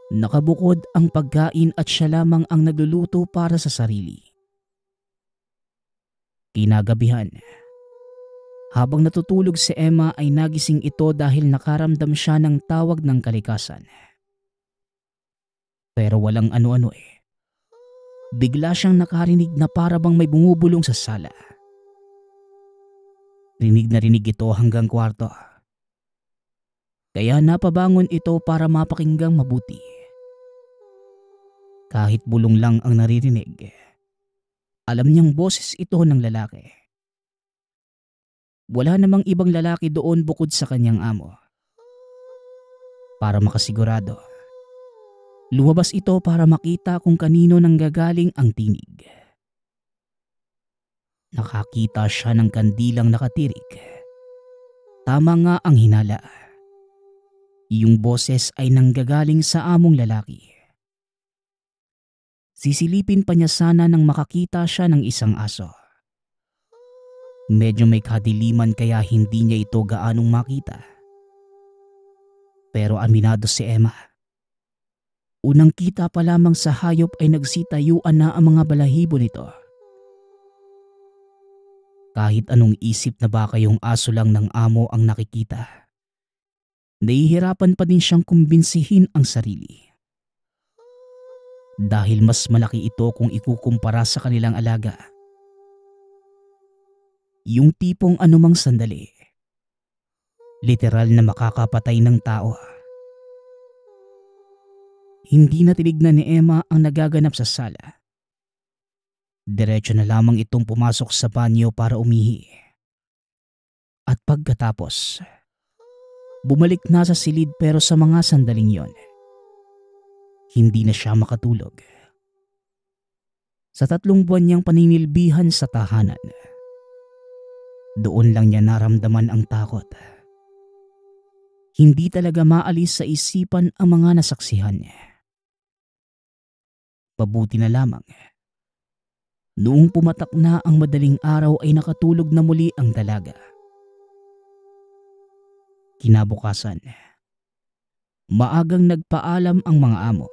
nakabukod ang pagkain at siya lamang ang nagluluto para sa sarili. Kinagabihan, habang natutulog si Emma ay nagising ito dahil nakaramdam siya ng tawag ng kalikasan. Pero walang ano-ano eh. Bigla siyang nakarinig na para bang may bumubulong sa sala. Rinig na rinig ito hanggang kwarto. Kaya napabangon ito para mapakinggang mabuti. Kahit bulong lang ang naririnig, alam niyang boses ito ng lalaki. Wala namang ibang lalaki doon bukod sa kanyang amo. Para makasigurado, lumabas ito para makita kung kanino nanggagaling ang tinig. Nakakita siya ng kandilang nakatirik. Tama nga ang hinala. Yung boses ay nanggagaling sa among lalaki. Sisilipin pa niya sana nang makakita siya ng isang aso. Medyo may kadiliman kaya hindi niya ito gaanong makita. Pero aminado si Emma. Unang kita pa lamang sa hayop ay nagsitayuan na ang mga balahibo nito. Kahit anong isip na baka yung aso lang ng amo ang nakikita, nahihirapan pa din siyang kumbinsihin ang sarili. Dahil mas malaki ito kung ikukumpara sa kanilang alaga. Yung tipong anumang sandali, literal na makakapatay ng tao. Hindi na tinignan ni Emma ang nagaganap sa sala. Diretso na lamang itong pumasok sa banyo para umihi. At pagkatapos, bumalik na sa silid pero sa mga sandaling yon, hindi na siya makatulog. Sa 3 buwan niyang paninilbihan sa tahanan, doon lang niya naramdaman ang takot. Hindi talaga maalis sa isipan ang mga nasaksihan niya. Mabuti na lamang, noong pumatak na ang madaling araw ay nakatulog na muli ang dalaga. Kinabukasan, maagang nagpaalam ang mga amo.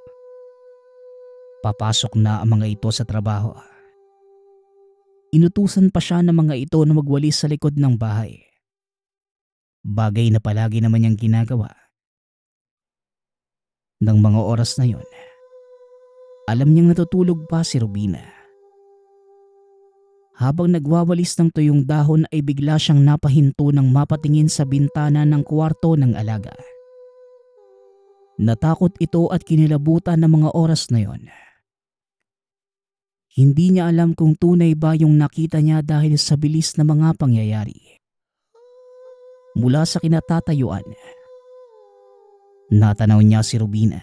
Papasok na ang mga ito sa trabaho. Inutusan pa siya ng mga ito na magwalis sa likod ng bahay. Bagay na palagi naman niyang ginagawa. Nang mga oras na yon, alam niyang natutulog pa si Robina. Habang nagwawalis ng tuyong dahon ay bigla siyang napahinto nang mapatingin sa bintana ng kwarto ng alaga. Natakot ito at kinilabutan ng mga oras na yon. Hindi niya alam kung tunay ba yung nakita niya dahil sa bilis na mga pangyayari. Mula sa kinatatayuan, natanaw niya si Robina.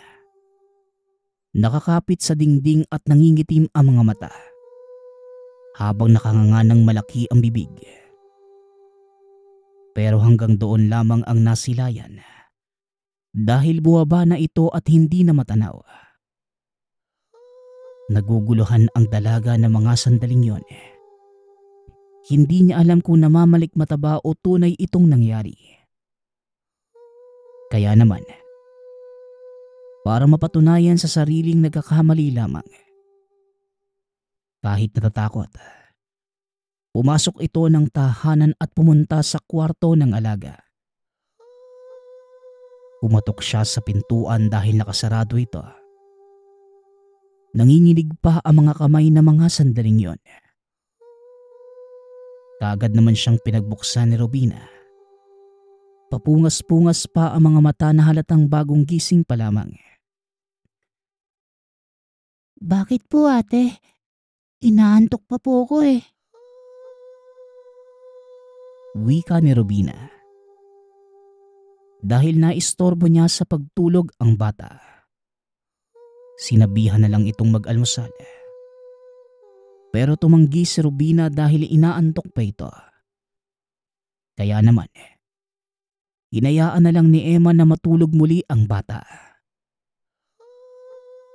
Nakakapit sa dingding at nangingitim ang mga mata, habang nakanganga ng malaki ang bibig. Pero hanggang doon lamang ang nasilayan. Dahil buwaba na ito at hindi na matanaw. Naguguluhan ang dalaga ng mga sandaling yon. Hindi niya alam kung namamalikmata ba o tunay itong nangyari. Kaya naman, para mapatunayan sa sariling nagkakamali lamang, kahit natatakot, pumasok ito ng tahanan at pumunta sa kwarto ng alaga. Pumatok siya sa pintuan dahil nakasarado ito. Nanginginig pa ang mga kamay ng mga sandaling yon. Kaagad naman siyang pinagbuksan ni Robina. Papungas-pungas pa ang mga mata na halatang bagong gising pa lamang. Bakit po ate? Inaantok pa po ako eh. Wika ni Robina. Dahil naistorbo niya sa pagtulog ang bata, sinabihan na lang itong mag-almusal. Pero tumanggi si Robina dahil inaantok pa ito. Kaya naman, hinayaan na lang ni Emma na matulog muli ang bata.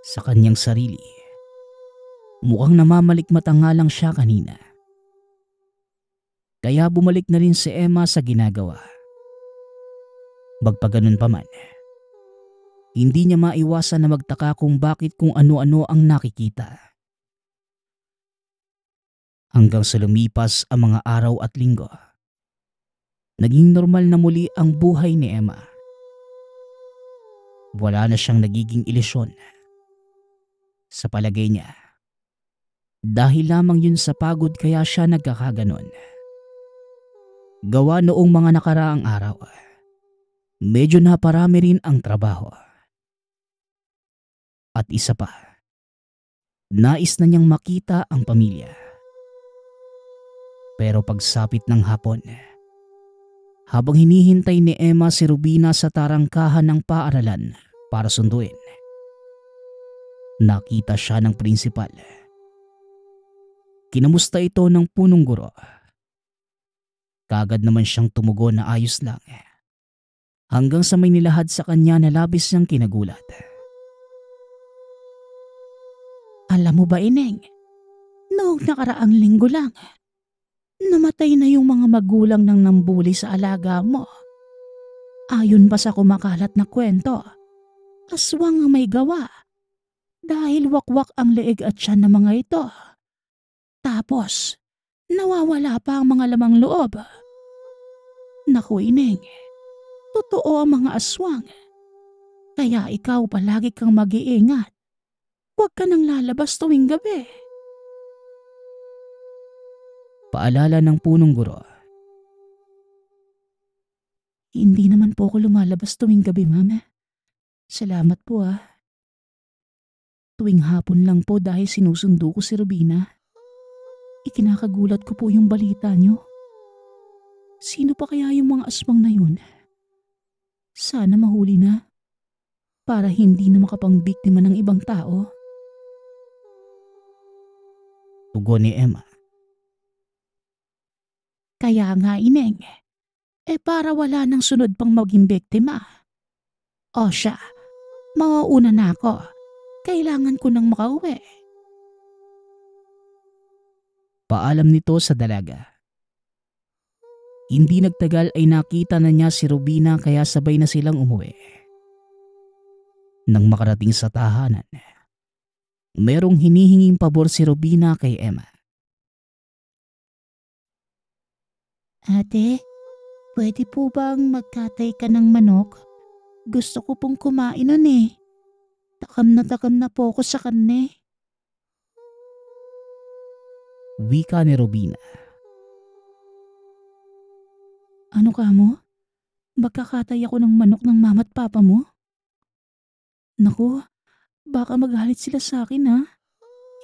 Sa kanyang sarili, mukhang namamalikmata nga lang siya kanina. Kaya bumalik na rin si Emma sa ginagawa. Magpaganon pa man, hindi niya maiwasan na magtaka kung bakit kung ano-ano ang nakikita. Hanggang sa lumipas ang mga araw at linggo, naging normal na muli ang buhay ni Emma. Wala na siyang nagiging ilusyon. Sa palagay niya, dahil lamang yun sa pagod kaya siya nagkakaganon. Gawa noong mga nakaraang araw, medyo naparami rin ang trabaho. At isa pa, nais na niyang makita ang pamilya. Pero pagsapit ng hapon, habang hinihintay ni Emma si Robina sa tarangkahan ng paaralan para sunduin, nakita siya ng prinsipal. Kinamusta ito ng punong guro. Kaagad naman siyang tumugon na ayos lang, hanggang sa may nilahad sa kanya na labis niyang kinagulat. Alam mo ba, Ineng? Noong nakaraang linggo lang, namatay na yung mga magulang ng nambuli sa alaga mo. Ayon pa sa kumakalat na kwento, aswang ang may gawa dahil wakwak ang leeg at tiyan ng mga ito. Tapos, nawawala pa ang mga lamang loob. Naku, Ineng, totoo ang mga aswang. Kaya ikaw palagi kang mag-iingat. Huwag ka nang lalabas tuwing gabi. Paalala ng punong guro. Hindi naman po ako lumalabas tuwing gabi, Mama. Salamat po ah. Tuwing hapon lang po dahil sinusundo ko si Robina. Ikinakagulat ko po yung balita nyo. Sino pa kaya yung mga aswang na yun? Sana mahuli na. Para hindi na makapangbiktima ng ibang tao. Tugon ni Emma. Kaya nga, Ineng. Para wala nang sunod pang maging biktima. O siya, mauuna na ako. Kailangan ko nang makauwi. Paalam nito sa dalaga. Hindi nagtagal ay nakita na niya si Robina kaya sabay na silang umuwi. Nang makarating sa tahanan, merong hinihinging pabor si Robina kay Emma. Ate, pwede po bang magkatay ka ng manok? Gusto ko pong kumain nun eh. Takam na po ako sa karne. Wika ni Robina. Ano ka mo? Magkakatay ako ng manok ng mama at papa mo? Naku, baka magalit sila sa akin ha.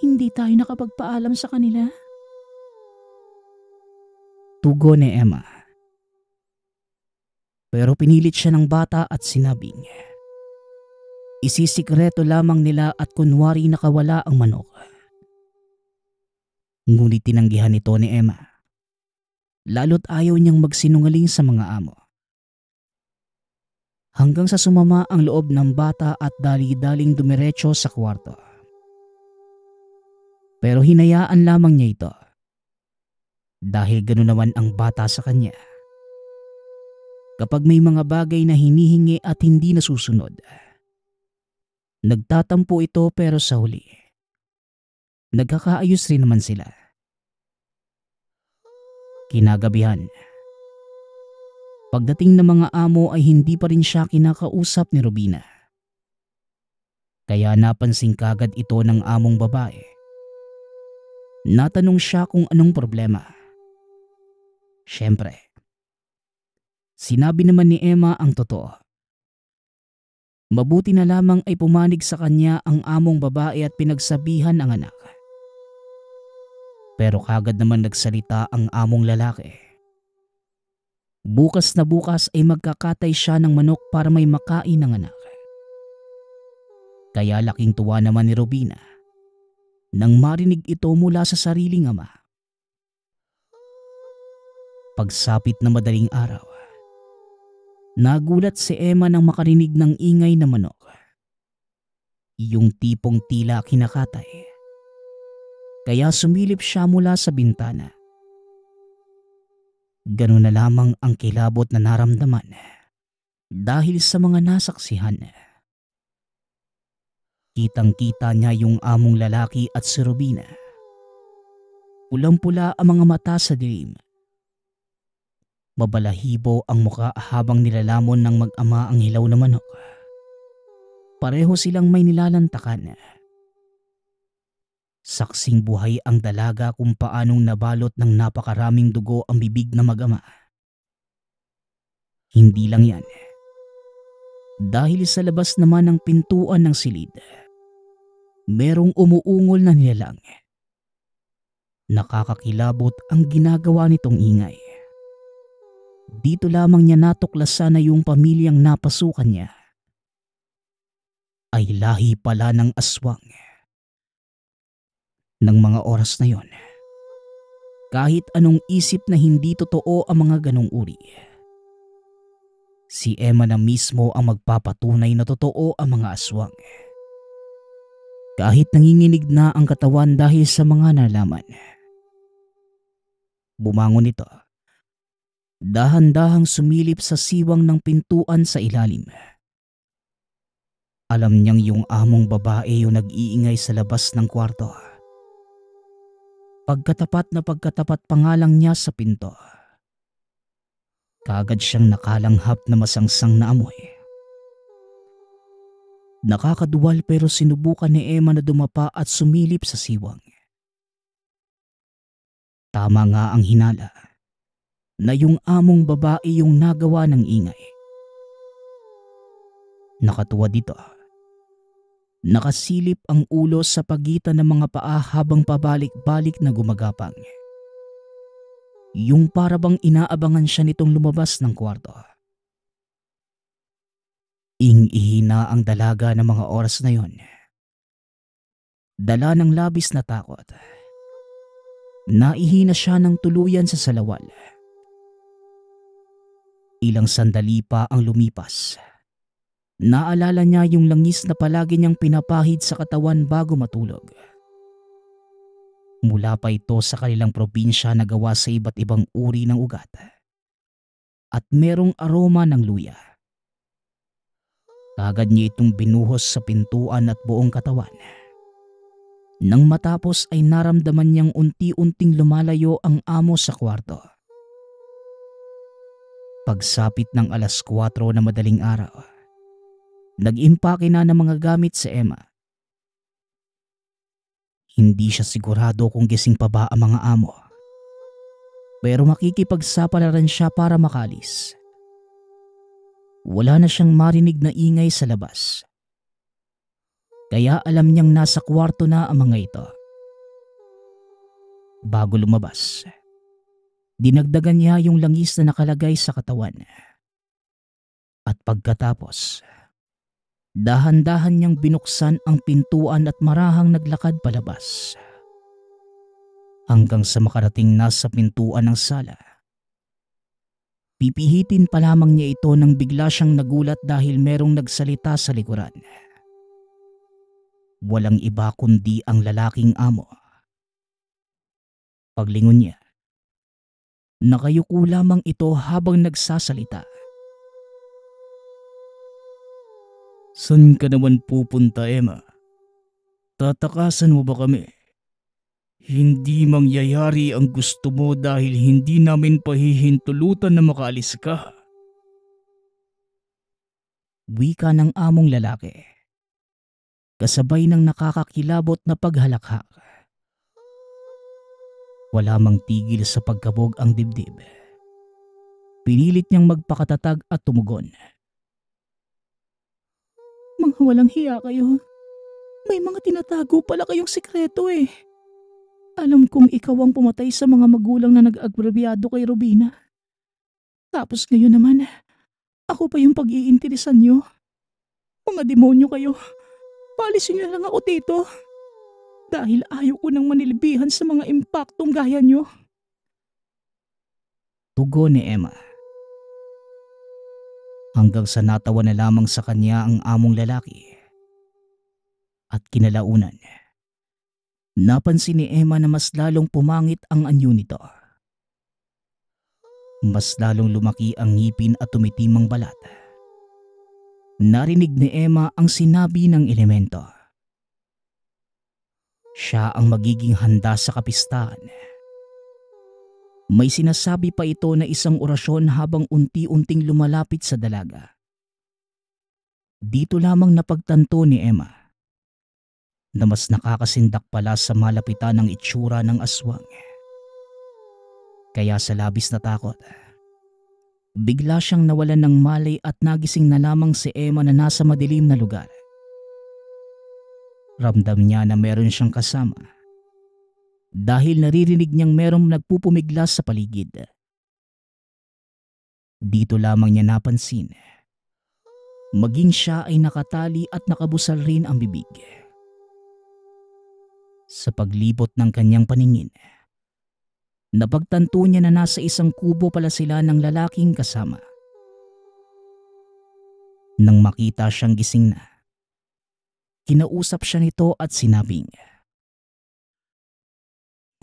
Hindi tayo nakapagpaalam sa kanila. Tugon ni Emma. Pero pinilit siya ng bata at sinabing, isisikreto lamang nila at kunwari nakawala ang manok. Ngunit tinanggihan ito ni Emma. Lalo't ayaw niyang magsinungaling sa mga amo. hanggang sa sumama ang loob ng bata at dali-daling dumiretso sa kwarto. Pero hinayaan lamang niya ito dahil gano'n naman ang bata sa kanya. Kapag may mga bagay na hinihingi at hindi nasusunod, nagtatampo ito, pero sa huli, nagkakaayos rin naman sila. Kinagabihan, pagdating ng mga amo ay hindi pa rin siya kinakausap ni Robina. Kaya napansin kagad ito ng among babae. Natanong siya kung anong problema. Siyempre, sinabi naman ni Emma ang totoo. Mabuti na lamang ay pumanig sa kanya ang among babae at pinagsabihan ang anak. Pero kagad naman nagsalita ang among lalaki. Bukas na bukas ay magkakatay siya ng manok para may makain ng anak. Kaya laking tuwa naman ni Robina nang marinig ito mula sa sariling ama. Pagsapit na madaling araw, nagulat si Emma nang makarinig ng ingay na manok. Yung tipong tila kinakatay. Kaya sumilip siya mula sa bintana. Ganun na lamang ang kilabot na naramdaman dahil sa mga nasaksihan. Kitang-kita niya yung among lalaki at si Robina. Pulang-pula ang mga mata sa dilim. Mabalahibo ang muka habang nilalamon ng mag-ama ang hilaw na manok. Pareho silang may nilalantakan. Saksing buhay ang dalaga kung paanong nabalot ng napakaraming dugo ang bibig na mag-ama. Hindi lang yan. Dahil sa labas naman ng pintuan ng silid, merong umuungol na nilalang. Nakakakilabot ang ginagawa nitong ingay. Dito lamang niya natuklasan na yung pamilyang napasukan niya ay lahi pala ng aswang. Ng mga oras na yon, kahit anong isip na hindi totoo ang mga ganong uri, si Emma na mismo ang magpapatunay na totoo ang mga aswang. Kahit nanginginig na ang katawan dahil sa mga nalaman. Bumangon ito. Dahan-dahang sumilip sa siwang ng pintuan sa ilalim. Alam niyang yung among babae yung nag-iingay sa labas ng kwarto. Pagkatapat pa nga lang niya sa pinto, kagad siyang nakalanghap na masangsang na amoy. Nakakaduwal pero sinubukan ni Emma na dumapa at sumilip sa siwang. Tama nga ang hinala na yung among babae yung nagawa ng ingay. Nakatuwa dito. Nakasilip ang ulo sa pagitan ng mga paa habang pabalik-balik na gumagapang. Yung parabang inaabangan siya nitong lumabas ng kwarto. Ing-ihina ang dalaga ng mga oras na yon. Dala ng labis na takot. Naihina siya ng tuluyan sa salawal. Ilang sandali pa ang lumipas. Naalala niya yung langis na palagi niyang pinapahid sa katawan bago matulog. Mula pa ito sa kanilang probinsya na gawa sa iba't ibang uri ng ugat. At merong aroma ng luya. Kagad niya itong binuhos sa pintuan at buong katawan. Nang matapos ay naramdaman niyang unti-unting lumalayo ang amo sa kwarto. Pagsapit ng 4:00 na madaling araw, nag-impake na ng mga gamit si Emma. Hindi siya sigurado kung gising pa ba ang mga amo. Pero makikipagsapalaran siya para makalis. Wala na siyang marinig na ingay sa labas. Kaya alam niyang nasa kwarto na ang mga ito. Bago lumabas, dinagdagan niya yung langis na nakalagay sa katawan. At pagkatapos, dahan-dahan niyang binuksan ang pintuan at marahang naglakad palabas. Hanggang sa makarating na sa pintuan ng sala. Pipihitin pa lamang niya ito nang bigla siyang nagulat dahil merong nagsalita sa likuran. Walang iba kundi ang lalaking amo. Paglingon niya, nakayuko lamang ito habang nagsasalita. "San ka naman pupunta, Emma? Tatakasan mo ba kami? Hindi mangyayari ang gusto mo dahil hindi namin pahihintulutan na makaalis ka." Wika ng among lalaki, kasabay ng nakakakilabot na paghalakhak. Wala mang tigil sa pagkabog ang dibdib. Pinilit niyang magpakatatag at tumugon. Mga walang hiya kayo. May mga tinatago pala kayong sikreto eh. Alam kong ikaw ang pumatay sa mga magulang na nag-agrabyado kay Robina. Tapos ngayon naman, ako pa yung pag-iinteresan nyo. Mga demonyo kayo. Paalisin nyo na lang ako dito. Dahil ayaw ko nang manilbihan sa mga impaktong gaya nyo. Tugon ni Emma. Hanggang sa natawa na lamang sa kanya ang among lalaki. At kinalaunan, napansin ni Emma na mas lalong pumangit ang anyo nito. Mas lalong lumaki ang ngipin at tumitim ang balat. Narinig ni Emma ang sinabi ng elemento. Siya ang magiging handa sa kapistahan. May sinasabi pa ito na isang orasyon habang unti-unting lumalapit sa dalaga. Dito lamang napagtanto ni Emma na mas nakakasindak pala sa malapitan ng itsura ng aswang. Kaya sa labis na takot, bigla siyang nawalan ng malay at nagising na lamang si Emma na nasa madilim na lugar. Ramdam niya na meron siyang kasama dahil naririnig niyang merong nagpupumiglas sa paligid. Dito lamang niya napansin, maging siya ay nakatali at nakabusal rin ang bibig. Sa paglibot ng kanyang paningin, napagtanto niya na nasa isang kubo pala sila ng lalaking kasama. Nang makita siyang gising na, kinausap siya nito at sinabing,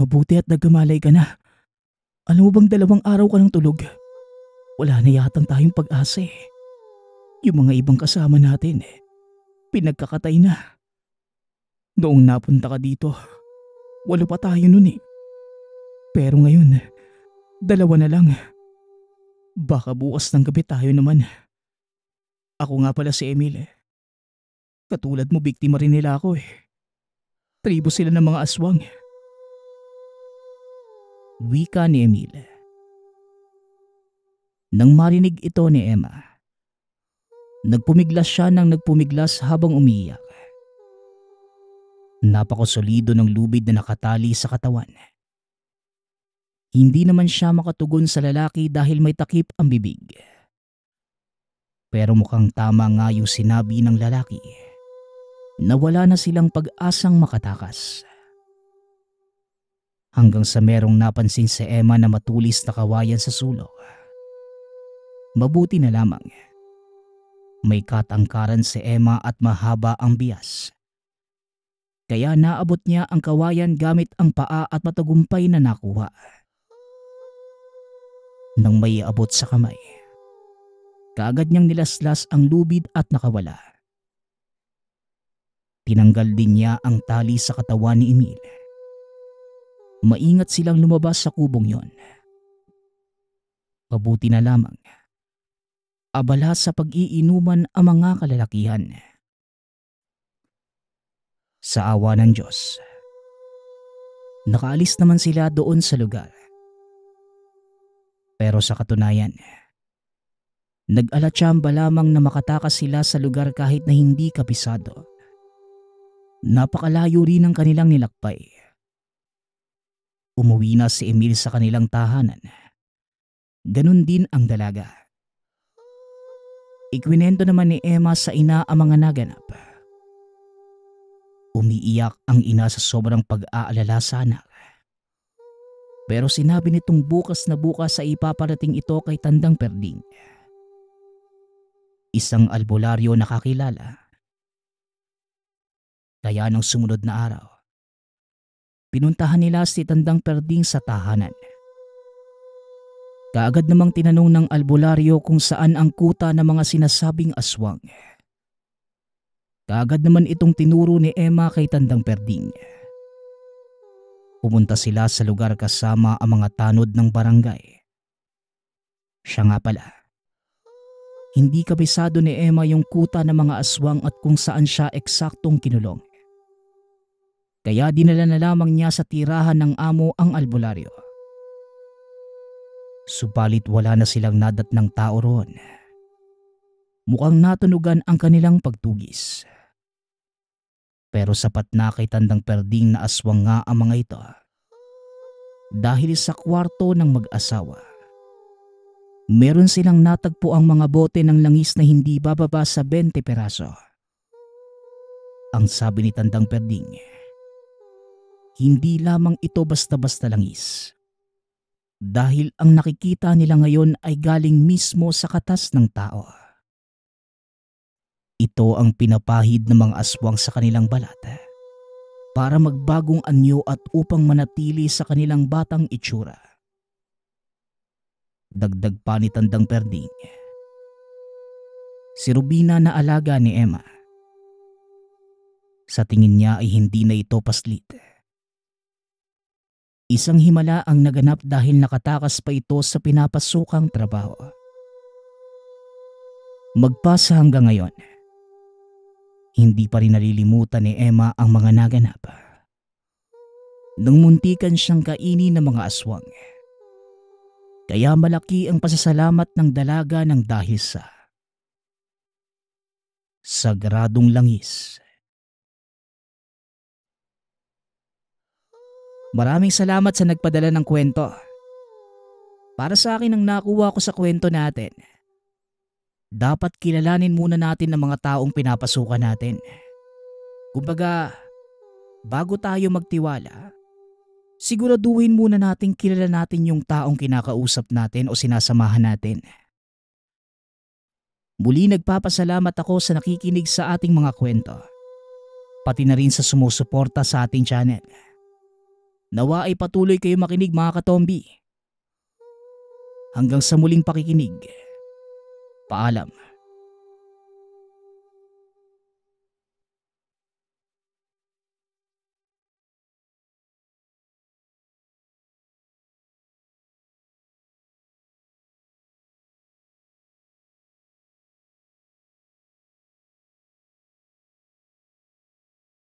Mabuti at nagkamalay ka na. Alam mo bang 2 araw ka ng tulog? Wala na yatang tayong pag-asa eh. Yung mga ibang kasama natin, pinagkakatay na. Noong napunta ka dito, 8 pa tayo nun eh. Pero ngayon, 2 na lang. Baka bukas ng gabi tayo naman. Ako nga pala si Emil. Katulad mo, biktima rin nila ako eh. Tribo sila ng mga aswang. wika ni Emil. Nang marinig ito ni Emma, nagpumiglas siya ng nagpumiglas habang umiiyak. Napakasolido ng lubid na nakatali sa katawan. Hindi naman siya makatugon sa lalaki dahil may takip ang bibig. Pero mukhang tama nga yung sinabi ng lalaki na wala na silang pag-asang makatakas. Hanggang sa merong napansin si Emma na matulis na kawayan sa sulok. Mabuti na lamang. May katangkaran si Emma at mahaba ang bias. Kaya naabot niya ang kawayan gamit ang paa at matagumpay na nakuha. Nang may abot sa kamay, kaagad niyang nilaslas ang lubid at nakawala. Tinanggal din niya ang tali sa katawan ni Emil. Maingat silang lumabas sa kubong yon. Mabuti na lamang, abala sa pag-iinuman ang mga kalalakihan. Sa awa ng Diyos, nakaalis naman sila doon sa lugar. Pero sa katunayan, nag-alatsamba lamang na makatakas sila sa lugar kahit na hindi kabisado. Napakalayo rin ang kanilang nilakbay. Umuwi na si Emil sa kanilang tahanan. Ganun din ang dalaga. Ikwinento naman ni Emma sa ina ang mga naganap. Umiiyak ang ina sa sobrang pag-aalala sa anak. Pero sinabi nitong bukas na bukas ay ipaparating ito kay Tandang Perding. Isang albularyo na kakilala. Kaya nang sumunod na araw, pinuntahan nila si Tandang Perding sa tahanan. Kaagad namang tinanong ng albularyo kung saan ang kuta ng mga sinasabing aswang. Kaagad naman itong tinuro ni Emma kay Tandang Perding. Pumunta sila sa lugar kasama ang mga tanod ng barangay. Siya nga pala, hindi kabisado ni Emma yung kuta ng mga aswang at kung saan siya eksaktong kinulong. Kaya dinala na lamang niya sa tirahan ng amo ang albularyo. Subalit wala na silang nadat ng tao roon. Mukhang natunugan ang kanilang pagtugis. Pero sapat na kay Tandang Perding na aswang nga ang mga ito. Dahil sa kwarto ng mag-asawa, meron silang natagpo ang mga bote ng langis na hindi bababa sa 20 peraso. Ang sabi ni Tandang Perding, hindi lamang ito basta-basta langis. Dahil ang nakikita nila ngayon ay galing mismo sa katas ng tao. Ito ang pinapahid ng mga aswang sa kanilang balat para magbagong anyo at upang manatili sa kanilang batang itsura. Dagdag pa ni Tandang Perding, si Rubina na alaga ni Emma, sa tingin niya ay hindi na ito paslit. Isang himala ang naganap dahil nakatakas pa ito sa pinapasukang trabaho. Magpasa hanggang ngayon, hindi pa rin nalilimutan ni Emma ang mga naganap. Nung muntikan siyang kainin ng mga aswang, kaya malaki ang pasasalamat ng dalaga ng dahil sa sagradong langis. Maraming salamat sa nagpadala ng kwento. Para sa akin ang nakuha ko sa kwento natin, dapat kilalanin muna natin ang mga taong pinapasukan natin. Kumbaga, bago tayo magtiwala, siguraduhin muna natin kilala natin yung taong kinakausap natin o sinasamahan natin. Muli nagpapasalamat ako sa nakikinig sa ating mga kwento, pati na rin sa sumusuporta sa ating channel. Nawa ay patuloy kayo makinig mga katombi. Hanggang sa muling pakikinig. Paalam.